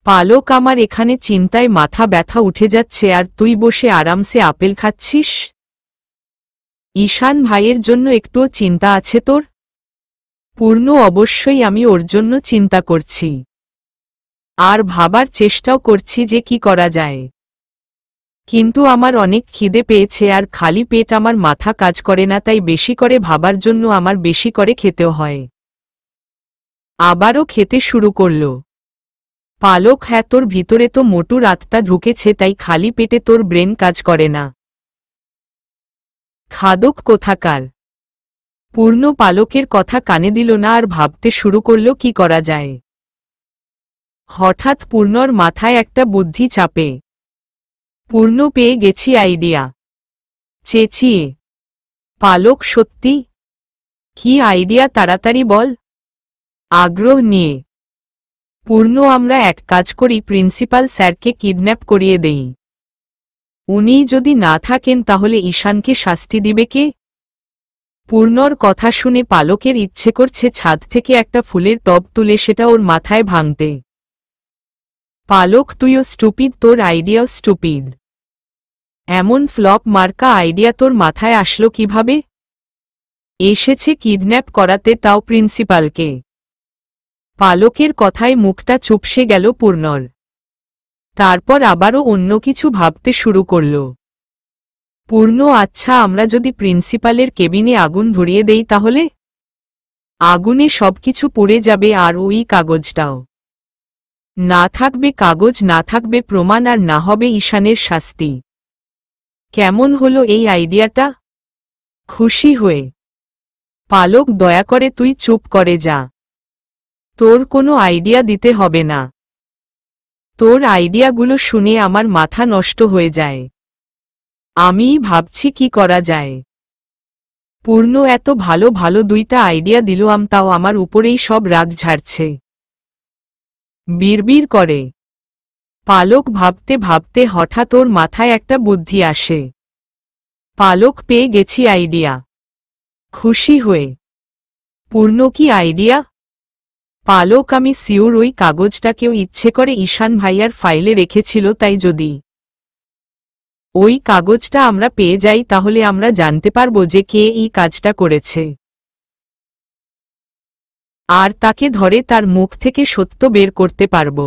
পালক, আমার এখানে চিন্তায় মাথা ব্যথা উঠে যাচ্ছে আর তুই বসে আরামসে আপেল খাচ্ছিস? ঈশান ভাইয়ের জন্য একটুও চিন্তা আছে তোর? পূর্ণ, অবশ্যই আমি ওর জন্য চিন্তা করছি আর ভাবার চেষ্টাও করছি যে কি করা যায়, কিন্তু আমার অনেক খিদে পেয়েছে আর খালি পেট আমার মাথা কাজ করে না, তাই বেশি করে ভাবার জন্য আমার বেশি করে খেতেও হয়। আবারও খেতে শুরু করল পালক। হ্যাঁ, তোর ভিতরে তো মোটুর আত্মা ঢুকেছে, তাই খালি পেটে তোর ব্রেন কাজ করে না। খাদক কোথাকার। পূর্ণ পালকের কথা কানে দিল না আর ভাবতে শুরু করল কি করা যায়। হঠাৎ পূর্ণর মাথায় একটা বুদ্ধি চাপে। পূর্ণ, পেয়ে গেছি আইডিয়া। চেঁচিয়ে পালক, সত্যি? কি আইডিয়া, তাড়াতাড়ি বল। আগ্রহ নিয়ে পূর্ণ, আমরা এক কাজ করি, প্রিন্সিপাল স্যারকে কিডন্যাপ করিয়ে দেই। উনি যদি না থাকেন তাহলে ঈশানকে শাস্তি দিবে কে? পূর্ণর কথা শুনে পালকের ইচ্ছে করছে ছাদ থেকে একটা ফুলের টব তুলে সেটা ওর মাথায় ভাঙতে। পালক, তুইও স্টুপিড, তোর আইডিয়াও স্টুপিড। এমন ফ্লপ মার্কা আইডিয়া তোর মাথায় আসলো কিভাবে? এসেছে কিডন্যাপ করাতে, তাও প্রিন্সিপালকে। পালকের কথায় মুখটা চুপসে গেল পূর্ণর। তারপর আবারও অন্য কিছু ভাবতে শুরু করল। পূর্ণ, আচ্ছা, আমরা যদি প্রিন্সিপালের কেবিনে আগুন ধরিয়ে দেই তাহলে? আগুনে সবকিছু পুড়ে যাবে, আর ওই কাগজটাও। না থাকবে কাগজ, না থাকবে প্রমাণ, আর না হবে ঈশানের শাস্তি। কেমন হলো এই আইডিয়াটা? খুশি হয়ে পালক, দয়া করে তুই চুপ করে যা। তোর কোনো আইডিয়া দিতে হবে না। তোর আইডিয়াগুলো শুনে আমার মাথা নষ্ট হয়ে যায়। আমিই ভাবছি কি করা যায়। পূর্ণ এত ভালো ভালো দুইটা আইডিয়া দিল, তাও আমার উপরেই সব রাগ ঝাড়ছে। বিড়বিড় করে পালক ভাবতে ভাবতে হঠাৎ ওর মাথায় একটা বুদ্ধি আসে। পালক, পেয়ে গেছি আইডিয়া। খুশি হয়ে পূর্ণ, কি আইডিয়া? পালক, আমি সিওর ওই কাগজটা কেউ ইচ্ছে করে ঈশান ভাইয়ার ফাইলে রেখেছিল, তাই যদি ওই কাগজটা আমরা পেয়ে যাই তাহলে আমরা জানতে পারব যে কে এই কাজটা করেছে, আর তাকে ধরে তার মুখ থেকে সত্য বের করতে পারব।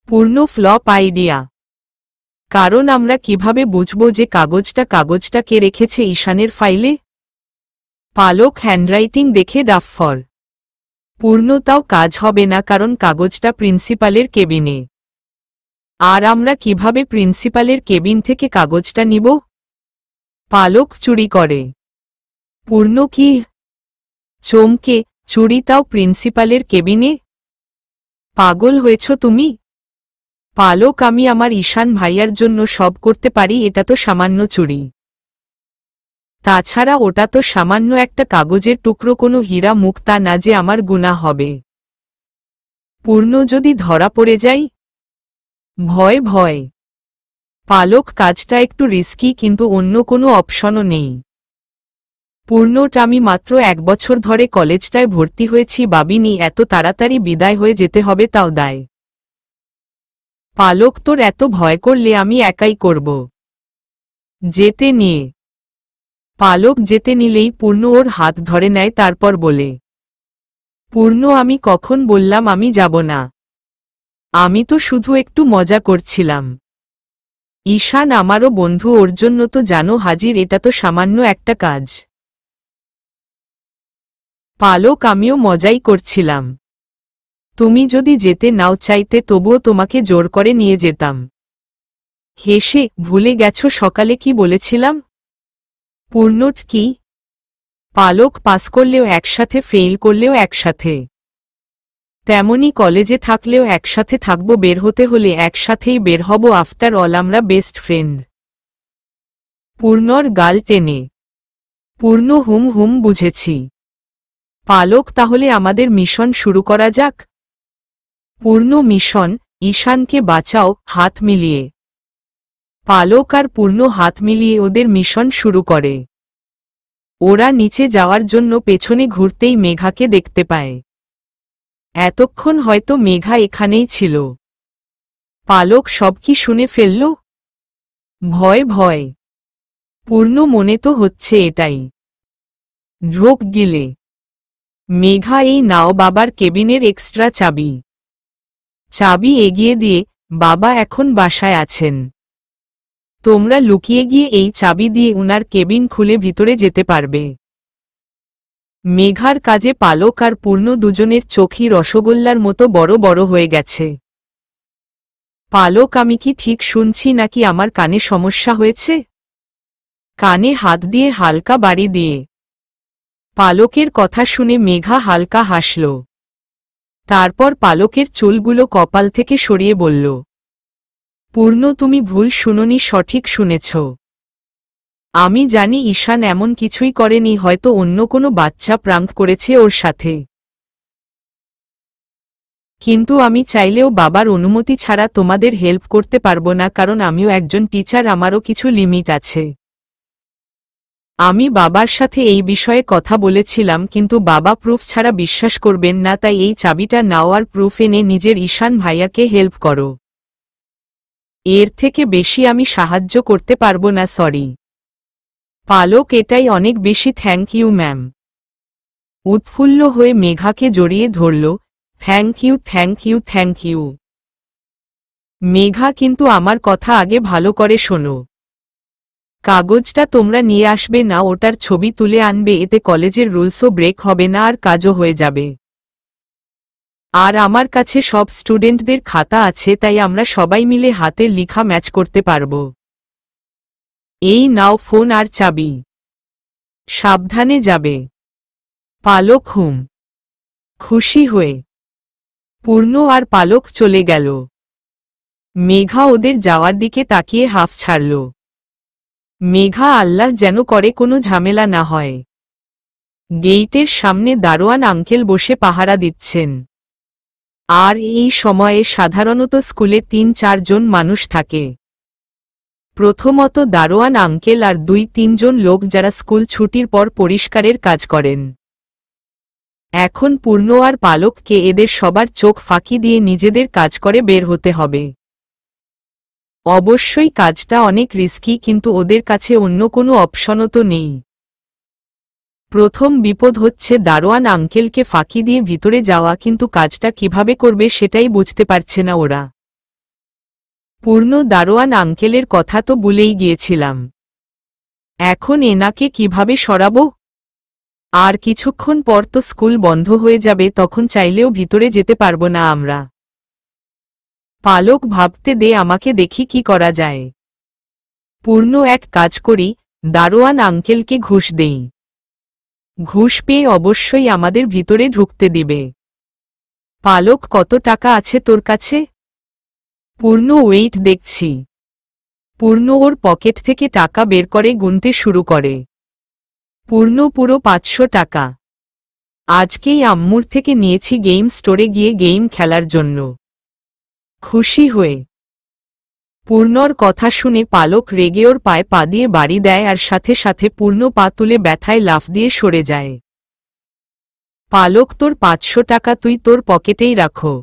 পূর্ণ ফ্লপ আইডিয়া। কারণ আমরা কিভাবে বুঝব যে কাগজটা কে রেখেছে ঈশানের ফাইলে? পালক হ্যান্ডরাইটিং দেখে ডাফফর। পূর্ণ, তাও কাজ হবে না, কারণ কাগজটা প্রিন্সিপালের কেবিনে। আর আমরা কিভাবে প্রিন্সিপালের কেবিন থেকে কাগজটা নিব? পালক, চুরি করে। পূর্ণ, কি? চমকে, চুরি, তাও প্রিন্সিপালের কেবিনে? পাগল হয়েছ তুমি? পালক, আমি আমার ঈশান ভাইয়ার জন্য সব করতে পারি, এটা তো সামান্য চুরি। তাছাড়া ওটা তো সামান্য একটা কাগজের টুকরো, কোনো হীরা মুক্তা না যে আমার গুনাহ হবে। পূর্ণ, যদি ধরা পড়ে যাই? ভয় ভয়। পালক, কাজটা একটু রিস্কি, কিন্তু অন্য কোনো অপশনও নেই। পূর্ণটা, আমি মাত্র 1 বছর ধরে কলেজটায় ভর্তি হয়েছি, ভাবিনি এত তাড়াতাড়ি বিদায় হয়ে যেতে হবে, তাও দায়। পালক, তোর এত ভয় করলে আমি একাই করব। যেতে নিয়ে পালক যেতে নিলেই পূর্ণ ওর হাত ধরে নেয়, তারপর বলে, পূর্ণ, আমি কখন বললাম আমি যাব না? আমি তো শুধু একটু মজা করছিলাম। ঈশান আমারও বন্ধু, ওর জন্য তো জানো হাজির, এটা তো সামান্য একটা কাজ। পালক, আমিও মজাই করছিলাম। তুমি যদি যেতে নাও চাইতে তবুও তোমাকে জোর করে নিয়ে যেতাম। হেসে, ভুলে গেছো সকালে কি বলেছিলাম? পূর্ণট কি? পালক, পাস করলেও একসাথে, ফেল করলেও একসাথে। তেমনি কলেজে থাকলেও একসাথে থাকবো, বের হতে হলে একসাথেই বের হব, আফটার অল আমরা বেস্ট ফ্রেন্ড। পূর্ণর গাল টেনে পূর্ণ, হুম হুম, বুঝেছি। পালক, তাহলে আমাদের মিশন শুরু করা যাক। পূর্ণ, মিশন? ঈশানকে বাঁচাও, হাত মিলিয়ে। পালক আর পূর্ণ হাত মিলিয়ে ওদের মিশন শুরু করে। ওরা নিচে যাওয়ার জন্য পেছনে ঘুরতেই মেঘাকে দেখতে পায়। এতক্ষণ হয়তো মেঘা এখানেই ছিল। পালক সব কি শুনে ফেলল? ভয় ভয়। পূর্ণ, মনে তো হচ্ছে এটাই। ঢোক গিলে মেঘা, এই নাও বাবার কেবিনের এক্সট্রা চাবি। চাবি এগিয়ে দিয়ে, বাবা এখন বাসায় আছেন। তোমরা লুকিয়ে গিয়ে এই চাবি দিয়ে উনার কেবিন খুলে ভিতরে যেতে পারবে। মেঘার কাজে পালক আর পূর্ণ দুজনের চোখই রসগোল্লার মতো বড় বড় হয়ে গেছে। পালক, আমি কি ঠিক শুনছি নাকি আমার কানে সমস্যা হয়েছে? কানে হাত দিয়ে হালকা বাড়ি দিয়ে পালকের কথা শুনে মেঘা হালকা হাসল। তারপর পালকের চুলগুলো কপাল থেকে সরিয়ে বলল, পূর্ণ, তুমি ভুল শুনোনি, সঠিক শুনেছ। আমি জানি ঈশান এমন কিছুই করেনি, হয়তো অন্য কোনো বাচ্চা প্রাঙ্ক করেছে ওর সাথে। কিন্তু আমি চাইলেও বাবার অনুমতি ছাড়া তোমাদের হেল্প করতে পারবো না, কারণ আমিও একজন টিচার, আমারও কিছু লিমিট আছে। আমি বাবার সাথে এই বিষয়ে কথা বলেছিলাম, কিন্তু বাবা প্রুফ ছাড়া বিশ্বাস করবেন না, তাই এই চাবিটা নাও আর প্রুফ এনে নিজের ঈশান ভাইয়াকে হেল্প করো। এর থেকে বেশি আমি সাহায্য করতে পারবো না, সরি। পালক এটাই অনেক বেশি, থ্যাংক ইউ ম্যাম। উৎফুল্ল হয়ে মেঘাকে জড়িয়ে ধরল, thank you thank you thank you. Megha, কিন্তু আমার কথা আগে ভালো করে শোনো। কাগজটা তোমরা নিয়ে আসবে না, ওটার ছবি তুলে আনবে, এতে কলেজের রুলসও ব্রেক হবে না আর কাজও হয়ে যাবে। আর আমার কাছে সব স্টুডেন্টদের খাতা আছে, তাই আমরা সবাই মিলে হাতের লেখা ম্যাচ করতে পারব। এই নাও ফোন আর চাবি, সাবধানে যাবে। পালক খুশি হয়ে পূর্ণ আর পালক চলে গেল। মেঘা ওদের যাওয়ার দিকে তাকিয়ে হাফ ছাড়ল। মেঘা, আল্লাহ যেন করে কোনো ঝামেলা না হয়। গেইটের সামনে দারোয়ান আঙ্কেল বসে পাহারা দিচ্ছেন। আর এই সময়ে সাধারণত স্কুলে ৩-৪ জন মানুষ থাকে। প্রথমত দারোয়ান আঙ্কেল আর ২-৩ জন লোক যারা স্কুল ছুটির পর পরিষ্কারের কাজ করেন। এখন পূর্ণ আর পালককে এদের সবার চোখ ফাঁকি দিয়ে নিজেদের কাজ করে বের হতে হবে। অবশ্যই কাজটা অনেক রিস্কি, কিন্তু ওদের কাছে অন্য কোনো অপশনও তো নেই। প্রথম বিপদ হচ্ছে দারোয়ান আঙ্কেলকে ফাঁকি দিয়ে ভিতরে যাওয়া, কিন্তু কাজটা কিভাবে করবে সেটাই বুঝতে পারছে না ওরা। পূর্ণ, দারোয়ান আঙ্কেলের কথা তো ভুলেই গিয়েছিলাম। এখন এনাকে কিভাবে সরাবো? আর কিছুক্ষণ পর তো স্কুল বন্ধ হয়ে যাবে, তখন চাইলেও ভিতরে যেতে পারবো না আমরা। পালক, ভাবতে দে, আমাকে দেখি কি করা যায়। পূর্ণ, এক কাজ করি, দারোয়ান আঙ্কেলকে ঘুষ দেই। ঘুষ পেয়ে অবশ্যই আমাদের ভিতরে ঢুকতে দিবে। পালক, কত টাকা আছে তোর কাছে? পূর্ণ, ওয়েট দেখছি। পূর্ণ ওর পকেট থেকে টাকা বের করে গুনতে শুরু করে। পূর্ণ, পুরো ৫০০ টাকা। আজকেই আম্মুর থেকে নিয়েছি গেম স্টোরে গিয়ে গেম খেলার জন্য। খুশি হয়ে পূর্ণর কথা শুনে পালক রেগে ওর পায়ে পা দিয়ে বাড়ি দেয়, আর সাথে সাথে পূর্ণ পা তুলে ব্যথায় লাফ দিয়ে সরে যায়। পালক, তোর ৫০০ টাকা তুই তোর পকেটেই রাখো।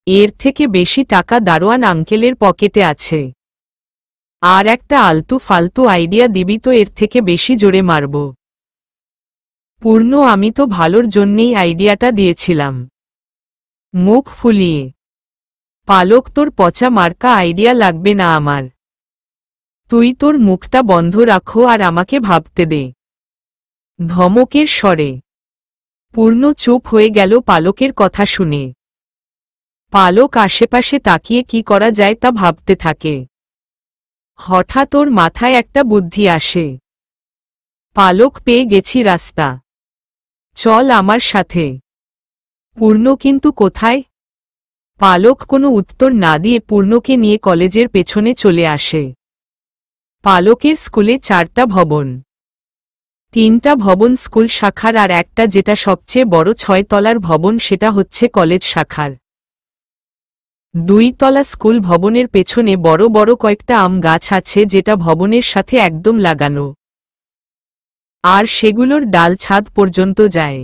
এর থেকে বেশি টাকা দারোয়ান আঙ্কেলের পকেটে আছে। আর একটা আলতু ফালতু আইডিয়া দিবি তো এর থেকে বেশি জোরে মারব। পূর্ণ, আমি তো ভালোর জন্যেই আইডিয়াটা দিয়েছিলাম। মুখ ফুলিয়ে পালক, তোর পচা মার্কা আইডিয়া লাগবে না আমার। তুই তোর মুখটা বন্ধ রাখো আর আমাকে ভাবতে দে। ধমকের স্বরে পূর্ণ চুপ হয়ে গেল পালকের কথা শুনে। পালক আশেপাশে তাকিয়ে কি করা যায় তা ভাবতে থাকে। হঠাৎ ওর মাথায় একটা বুদ্ধি আসে। পালক, পেয়ে গেছি রাস্তা, চল আমার সাথে। পূর্ণ, কিন্তু কোথায়? পালক কোনো উত্তর না দিয়ে পূর্ণকে নিয়ে কলেজের পেছনে চলে আসে। পালকের স্কুলে 4টা ভবন। 3টা ভবন স্কুল শাখার, আর একটা যেটা সবচেয়ে বড় 6 তলার ভবন, সেটা হচ্ছে কলেজ শাখার। 2 তলা স্কুল ভবনের পেছনে বড় বড় কয়েকটা আম গাছ আছে, যেটা ভবনের সাথে একদম লাগানো, আর সেগুলোর ডাল ছাদ পর্যন্ত যায়।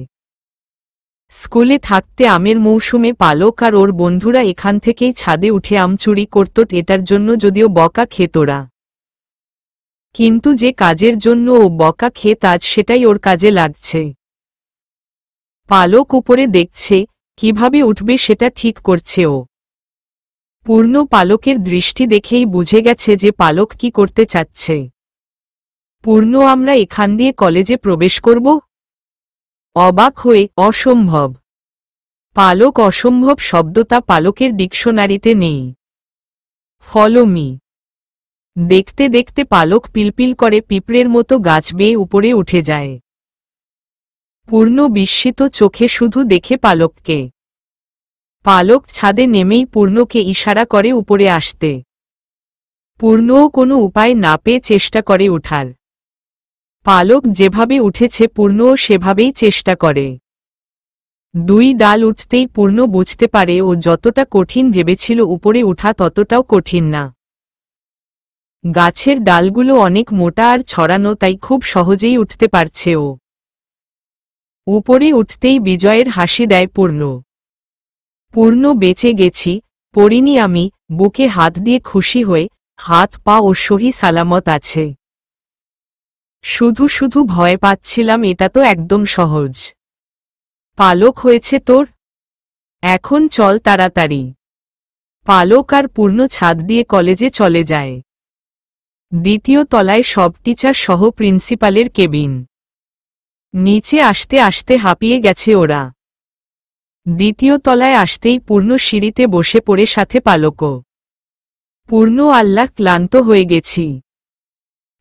স্কুলে থাকতে আমের মৌসুমে পালক আর ওর বন্ধুরা এখান থেকেই ছাদে উঠে আম চুরি করত, এটার জন্য যদিও বকা খেত ওরা। কিন্তু যে কাজের জন্য ও বকা খেত, আজ সেটাই ওর কাজে লাগছে। পালক উপরে দেখছে, কিভাবে উঠবে সেটা ঠিক করছে ও। পূর্ণ পালকের দৃষ্টি দেখেই বুঝে গেছে যে পালক কি করতে চাচ্ছে। পূর্ণ, আমরা এখান দিয়ে কলেজে প্রবেশ করব? অবাক হয়ে, অসম্ভব। পালক, অসম্ভব শব্দটা পালকের ডিকশনারিতে নেই। Follow me. দেখতে দেখতে পালক পিলপিল করে পিঁপড়ের মতো গাছ বেয়ে উপরে উঠে যায়। পূর্ণ বিস্মিত চোখে শুধু দেখে পালককে। পালক ছাদে নেমেই পূর্ণকে ইশারা করে উপরে আসতে। পূর্ণও কোনো উপায় না পেয়ে চেষ্টা করে ওঠার। পালক যেভাবে উঠেছে পূর্ণও সেভাবেই চেষ্টা করে। দুই ডাল উঠতেই পূর্ণ বুঝতে পারে ও যতটা কঠিন ভেবেছিল উপরে ওঠা ততটাও কঠিন না। গাছের ডালগুলো অনেক মোটা আর ছড়ানো, তাই খুব সহজেই উঠতে পারছে ও। উপরে উঠতেই বিজয়ের হাসি দেয় পূর্ণ। পূর্ণ বেঁচে গেছি, পড়িনি আমি, বুকে হাত দিয়ে খুশি হয়ে, হাত পা ও সহি সালামত আছে। শুধু শুধু ভয় পাচ্ছিলাম, এটা তো একদম সহজ। পালক হয়েছে তোর? এখন চল তাড়াতাড়ি। পালক আর পূর্ণ ছাদ দিয়ে কলেজে চলে যায়। দ্বিতীয় তলায় সব টিচার সহ প্রিন্সিপালের কেবিন। নিচে আসতে আসতে হাঁপিয়ে গেছে ওরা। দ্বিতীয় তলায় আসতেই পূর্ণ সিঁড়িতে বসে পড়ে, সাথে পালকও। পূর্ণ আল্লাহ, ক্লান্ত হয়ে গেছি।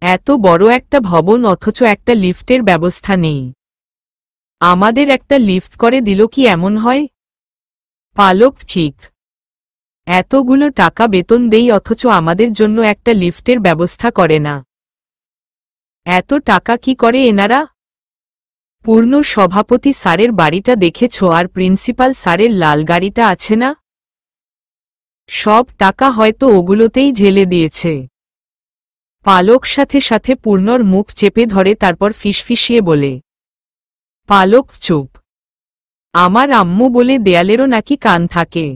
এত বড় একটা ভবন অথচ একটা লিফটের ব্যবস্থা নেই। আমাদের একটা লিফট করে দিল কি এমন হয়? পালক, ঠিক। এতগুলো টাকা বেতন দেই অথচ আমাদের জন্য একটা লিফটের ব্যবস্থা করে না। এত টাকা কি করে এনারা? পূর্ণ, সভাপতি স্যারের বাড়িটা দেখেছ আর প্রিন্সিপাল স্যারের লাল গাড়িটা আছে না? সব টাকা হয়তো ওগুলোতেই ঢেলে দিয়েছে। পালক সাথে সাথে পূর্ণর মুখ চেপে ধরে, তারপর ফিসফিসিয়ে বলে, পালক চুপ। আমার আম্মু বলে দেয়ালেরও নাকি কান থাকে,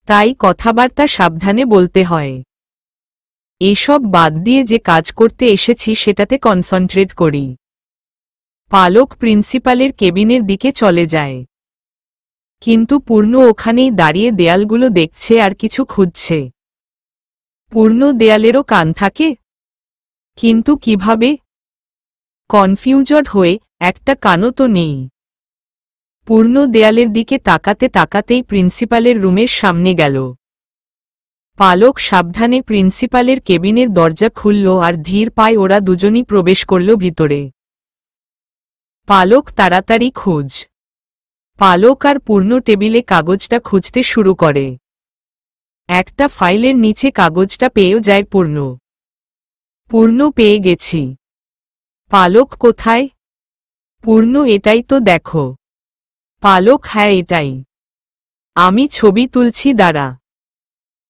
তাই কথাবার্তা সাবধানে বলতে হয়। এসব বাদ দিয়ে যে কাজ করতে এসেছি সেটাতে কনসেন্ট্রেট করি। পালক প্রিন্সিপালের কেবিনের দিকে চলে যায়। কিন্তু পূর্ণ ওখানেই দাঁড়িয়ে দেয়ালগুলো দেখছে আর কিছু খুঁজছে। পূর্ণ, দেয়ালেরও কান থাকে? কিন্তু কিভাবে? কনফিউজড হয়ে, একটা কানও তো নেই। পূর্ণ দেয়ালের দিকে তাকাতে তাকাতেই প্রিন্সিপালের রুমের সামনে গেল। পালক সাবধানে প্রিন্সিপালের কেবিনের দরজা খুলল আর ধীর পায়ে ওরা দুজনই প্রবেশ করল ভিতরে। পালক, তাড়াতাড়ি খোঁজ। পালক আর পূর্ণ টেবিলে কাগজটা খুঁজতে শুরু করে। একটা ফাইলের নিচে কাগজটা পেয়েও যায় পূর্ণ। পূর্ণ, পেয়ে গেছি। পালক, কোথায়? পূর্ণ, এটাই তো দেখো। পালক, হ্যাঁ এটাই। আমি ছবি তুলছি, দাঁড়া।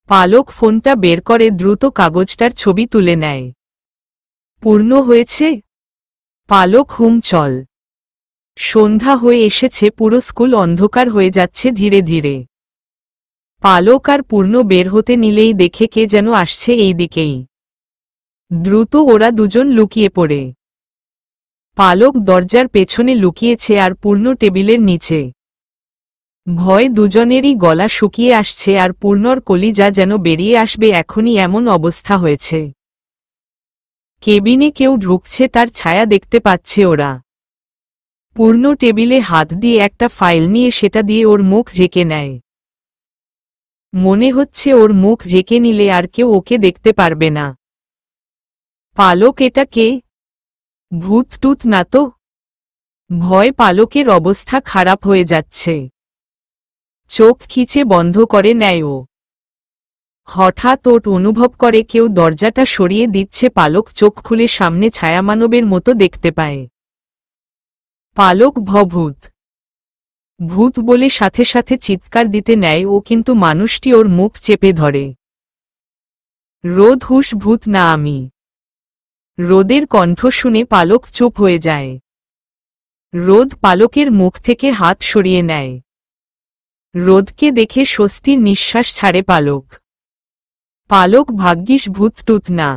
পালক ফোনটা বের করে দ্রুত কাগজটার ছবি তুলে নেয়। পূর্ণ, হয়েছে? পালক, হুম, চল। সন্ধ্যা হয়ে এসেছে, পুরো স্কুল অন্ধকার হয়ে যাচ্ছে ধীরে ধীরে। পালক আর পূর্ণ বের হতে নিলেই দেখে কে যেন আসছে এই দিকেই। দ্রুত ওরা দুজন লুকিয়ে পড়ে। পালক দরজার পেছনে লুকিয়েছে আর পূর্ণ টেবিলের নিচে। ভয় দুজনেরই গলা শুকিয়ে আসছে আর পূর্ণর কলিজা যেন বেরিয়ে আসবে এখনই, এমন অবস্থা হয়েছে। কেবিনে কেউ ঢুকছে, তার ছায়া দেখতে পাচ্ছে ওরা। পূর্ণ টেবিলে হাত দিয়ে একটা ফাইল নিয়ে সেটা দিয়ে ওর মুখ ঢেকে নেয়। মনে হচ্ছে ওর মুখ ঢেকে নিলে আর কেউ ওকে দেখতে পারবে না। পালক, এটা কে? ভূত টুত না তো? ভয় পালকের অবস্থা খারাপ হয়ে যাচ্ছে। চোখ খিচে বন্ধ করে নেয় ও। হঠাৎ ওট অনুভব করে কেউ দরজাটা সরিয়ে দিচ্ছে। পালক চোখ খুলে সামনে ছায়ামানবের মতো দেখতে পায়। পালক, ভূত। ভূত বলে সাথে সাথে চিৎকার দিতে নেয় ও, কিন্তু মানুষটি ওর মুখ চেপে ধরে। রোদ, হুশ, ভূত না আমি। রোদের কণ্ঠ শুনে পালক চুপ হয়ে যায়। রোদ পালকের মুখ থেকে হাত সরিয়ে নেয়। রোদকে দেখে স্বস্তির নিঃশ্বাস ছাড়ে পালক। পালক, ভাগ্যিস ভূত টুত না।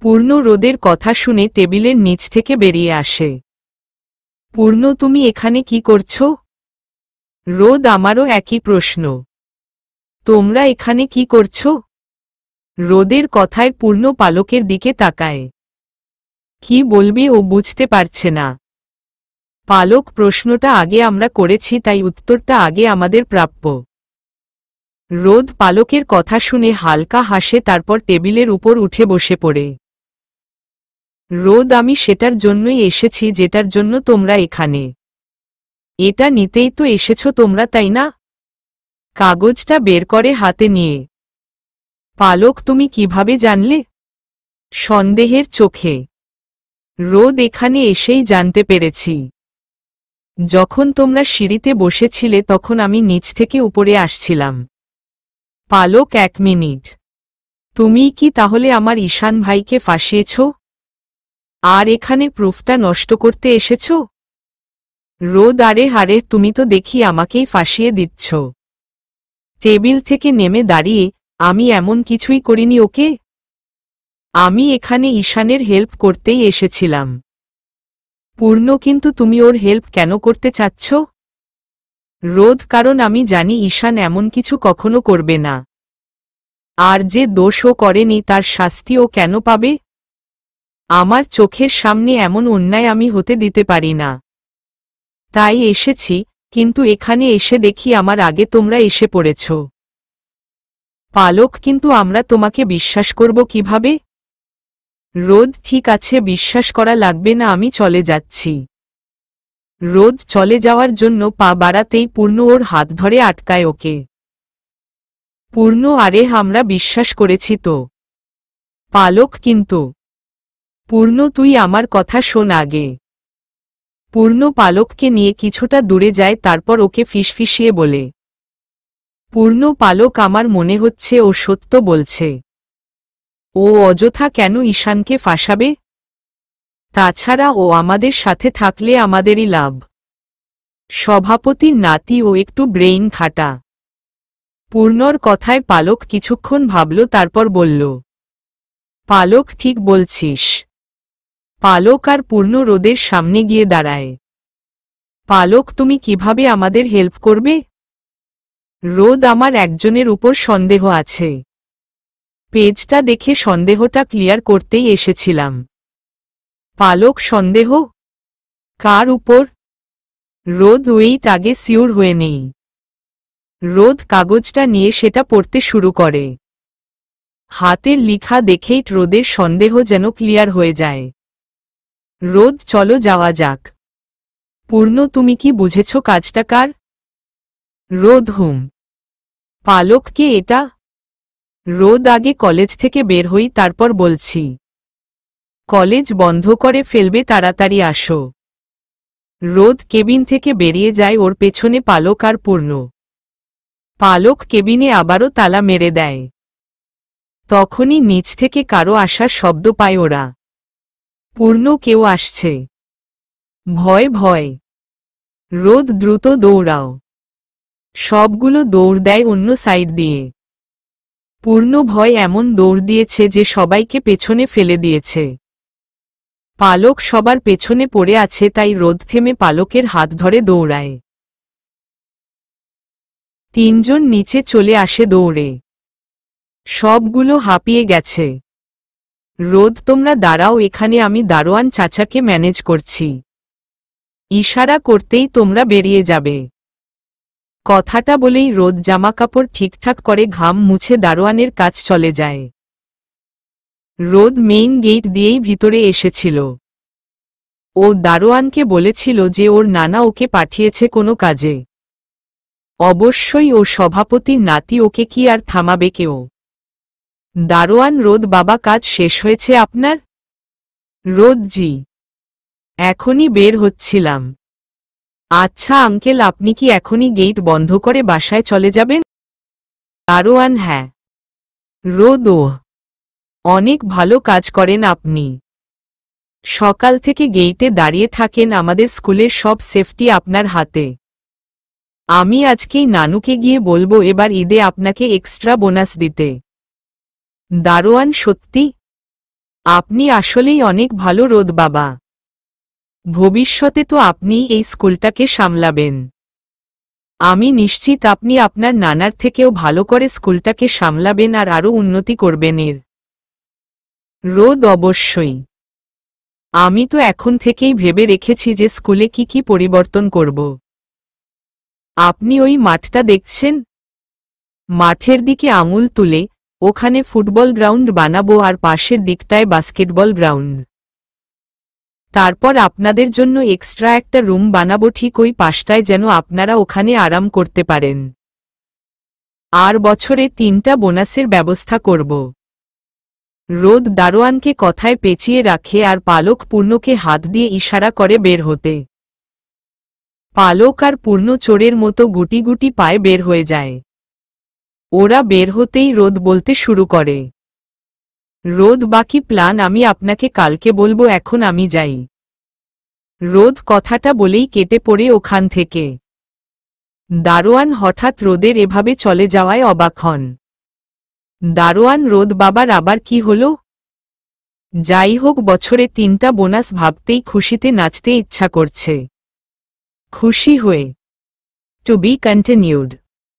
পূর্ণ রোদের কথা শুনে টেবিলের নিচ থেকে বেরিয়ে আসে। পূর্ণ, তুমি এখানে কি করছো? রোদ, আমারও একই প্রশ্ন। তোমরা এখানে কি করছো? রোদের কথায় পূর্ণ পালকের দিকে তাকায়। কি বলবে ও বুঝতে পারছে না। পালক, প্রশ্নটা আগে আমরা করেছি, তাই উত্তরটা আগে আমাদের প্রাপ্য। রোদ পালকের কথা শুনে হালকা হাসে, তারপর টেবিলের উপর উঠে বসে পড়ে। রোদ, আমি সেটার জন্যই এসেছি যেটার জন্য তোমরা এখানে। এটা নিতেই তো এসেছো তোমরা, তাই না? কাগজটা বের করে হাতে নিয়ে। পালক, তুমি কিভাবে জানলে? সন্দেহের চোখে। রোদ, এখানে এসেই জানতে পেরেছি। যখন তোমরা সিঁড়িতে বসেছিলে তখন আমি নিচ থেকে উপরে আসছিলাম। পালক 1 মিনিট। তুমি কি তাহলে আমার ঈশান ভাইকে ফাঁসিয়েছ আর এখানে প্রুফটা নষ্ট করতে এসেছ? রোদ আরে হারে তুমি তো দেখি আমাকেই ফাঁসিয়ে দিচ্ছ। টেবিল থেকে নেমে দাঁড়িয়ে, আমি এমন কিছুই করিনি ওকে। আমি এখানে ঈশানের হেল্প করতেই এসেছিলাম। পূর্ণ কিন্তু তুমি ওর হেল্প কেন করতে চাচ্ছ? রোদ কারণ আমি জানি ঈশান এমন কিছু কখনো করবে না। আর যে দোষ ও করেনি তার শাস্তি ও কেন পাবে? আমার চোখের সামনে এমন অন্যায় আমি হতে দিতে পারি না। তাই এসেছি, কিন্তু এখানে এসে দেখি আমার আগে তোমরা এসে পড়েছ। পালক কিন্তু আমরা তোমাকে বিশ্বাস করব কিভাবে? রোদ ঠিক আছে, বিশ্বাস করা লাগবে না, আমি চলে যাচ্ছি। রোদ চলে যাওয়ার জন্য পা বাড়াতেই পূর্ণ ওর হাত ধরে আটকায় ওকে। পূর্ণ আরে আমরা বিশ্বাস করেছি তো। পালক কিন্তু। পূর্ণ তুই আমার কথা শোন আগে। পূর্ণ পালককে নিয়ে কিছুটা দূরে যায়, তারপর ওকে ফিসফিসিয়ে বলে, পূর্ণ পালক আমার মনে হচ্ছে ও সত্য বলছে। ও অযথা কেন ঈশানকে ফাঁসাবে? তাছাড়া ও আমাদের সাথে থাকলে আমাদেরই লাভ। সভাপতির নাতি ও একটু ব্রেইন খাটা। পূর্ণর কথায় পালক কিছুক্ষণ ভাবল, তারপর বলল, পালক ঠিক বলছিস। পালক আর পূর্ণ রোদের সামনে গিয়ে দাঁড়ায়। পালক তুমি কিভাবে আমাদের হেল্প করবে? রোদ আমার একজনের উপর সন্দেহ আছে। পেজটা দেখে সন্দেহটা ক্লিয়ার করতেই এসেছিলাম। পালক সন্দেহ? কার উপর? রোদ ওয়েট আগে সিওর হয়ে নেই। রোদ কাগজটা নিয়ে সেটা পড়তে শুরু করে। হাতের লিখা দেখেই রোদের সন্দেহ যেন ক্লিয়ার হয়ে যায়। রোদ চলো যাওয়া যাক। পূর্ণ তুমি কি বুঝেছ কাজটা কার? রোদ হুম। পালক কে এটা? রোদ আগে কলেজ থেকে বের হই, তারপর বলছি। কলেজ বন্ধ করে ফেলবে, তাড়াতাড়ি আসো। রোদ কেবিন থেকে বেরিয়ে যায়, ওর পেছনে পালক আর পূর্ণ। পালক কেবিনে আবারও তালা মেরে দেয়। তখনই নিচ থেকে কারো আসার শব্দ পায় ওরা। পূর্ণ কেউ আসছে। ভয় ভয়। রোদ দ্রুত দৌড়াও। সবগুলো দৌড় দেয় অন্য সাইড দিয়ে। পূর্ণ ভয় এমন দৌড় দিয়েছে যে সবাইকে পেছনে ফেলে দিয়েছে। পালক সবার পেছনে পড়ে আছে, তাই রোদ থেমে পালকের হাত ধরে দৌড়ায়। তিনজন নিচে চলে আসে দৌড়ে। সবগুলো হাঁপিয়ে গেছে। রোদ তোমরা দাঁড়াও এখানে, আমি দারোয়ান চাচাকে ম্যানেজ করছি। ইশারা করতেই তোমরা বেরিয়ে যাবে। কথাটা বলেই রোদ জামাকাপড় ঠিকঠাক করে ঘাম মুছে দারোয়ানের কাজ চলে যায়। রোদ মেইন গেট দিয়েই ভিতরে এসেছিল। ও দারোয়ানকে বলেছিল যে ওর নানা ওকে পাঠিয়েছে কোনো কাজে। অবশ্যই ও সভাপতির নাতি, ওকে কি আর থামাবে কেউ? দারোয়ান রোদ বাবা কাজ শেষ হয়েছে আপনার? রোদ জি, এখনই বের হচ্ছিলাম। আচ্ছা আঙ্কেল, আপনি কি এখনই গেট বন্ধ করে বাসায় চলে যাবেন? দারোয়ান হ্যাঁ। রোদ ওহ, অনেক ভালো কাজ করেন আপনি। সকাল থেকে গেইটে দাঁড়িয়ে থাকেন, আমাদের স্কুলের সব সেফটি আপনার হাতে। আমি আজকেই নানুকে গিয়ে বলবো এবার ঈদে আপনাকে এক্সট্রা বোনাস দিতে। দারোয়ান সত্যি? আপনি আসলেই অনেক ভালো রোদ বাবা। ভবিষ্যতে তো আপনি এই স্কুলটাকে সামলাবেন। আমি নিশ্চিত আপনি আপনার নানার থেকেও ভালো করে স্কুলটাকে সামলাবেন আর আরও উন্নতি করবেন এর। রোদ অবশ্যই। আমি তো এখন থেকেই ভেবে রেখেছি যে স্কুলে কি কি পরিবর্তন করব। আপনি ওই মাঠটা দেখছেন? মাঠের দিকে আঙুল তুলে, ওখানে ফুটবল গ্রাউন্ড বানাবো আর পাশের দিকটায় বাস্কেটবল গ্রাউন্ড। তারপর আপনাদের জন্য এক্সট্রা একটা রুম বানাবো ঠিক ওই পাশটায়, যেন আপনারা ওখানে আরাম করতে পারেন। আর বছরে 3টা বোনাসের ব্যবস্থা করব। রোদ দারোয়ানকে কথায় পেঁচিয়ে রাখে আর পালক পূর্ণকে হাত দিয়ে ইশারা করে বের হতে। পালক আর পূর্ণ চোরের মতো গুটি গুটি পায়ে বের হয়ে যায়। ওরা বের হতেই রোদ বলতে শুরু করে, রোদ বাকি প্ল্যান আমি আপনাকে কালকে বলবো, এখন আমি যাই। রোদ কথাটা বলেই কেটে পড়ে ওখান থেকে। দারোয়ান হঠাৎ রোদের এভাবে চলে যাওয়ায় অবাক হন। দারোয়ান, রোদ বাবার আবার কি হলো? যাই হোক, বছরে 3টা বোনাস ভাবতেই খুশিতে নাচতে ইচ্ছা করছে। খুশি হয়ে। To be continued.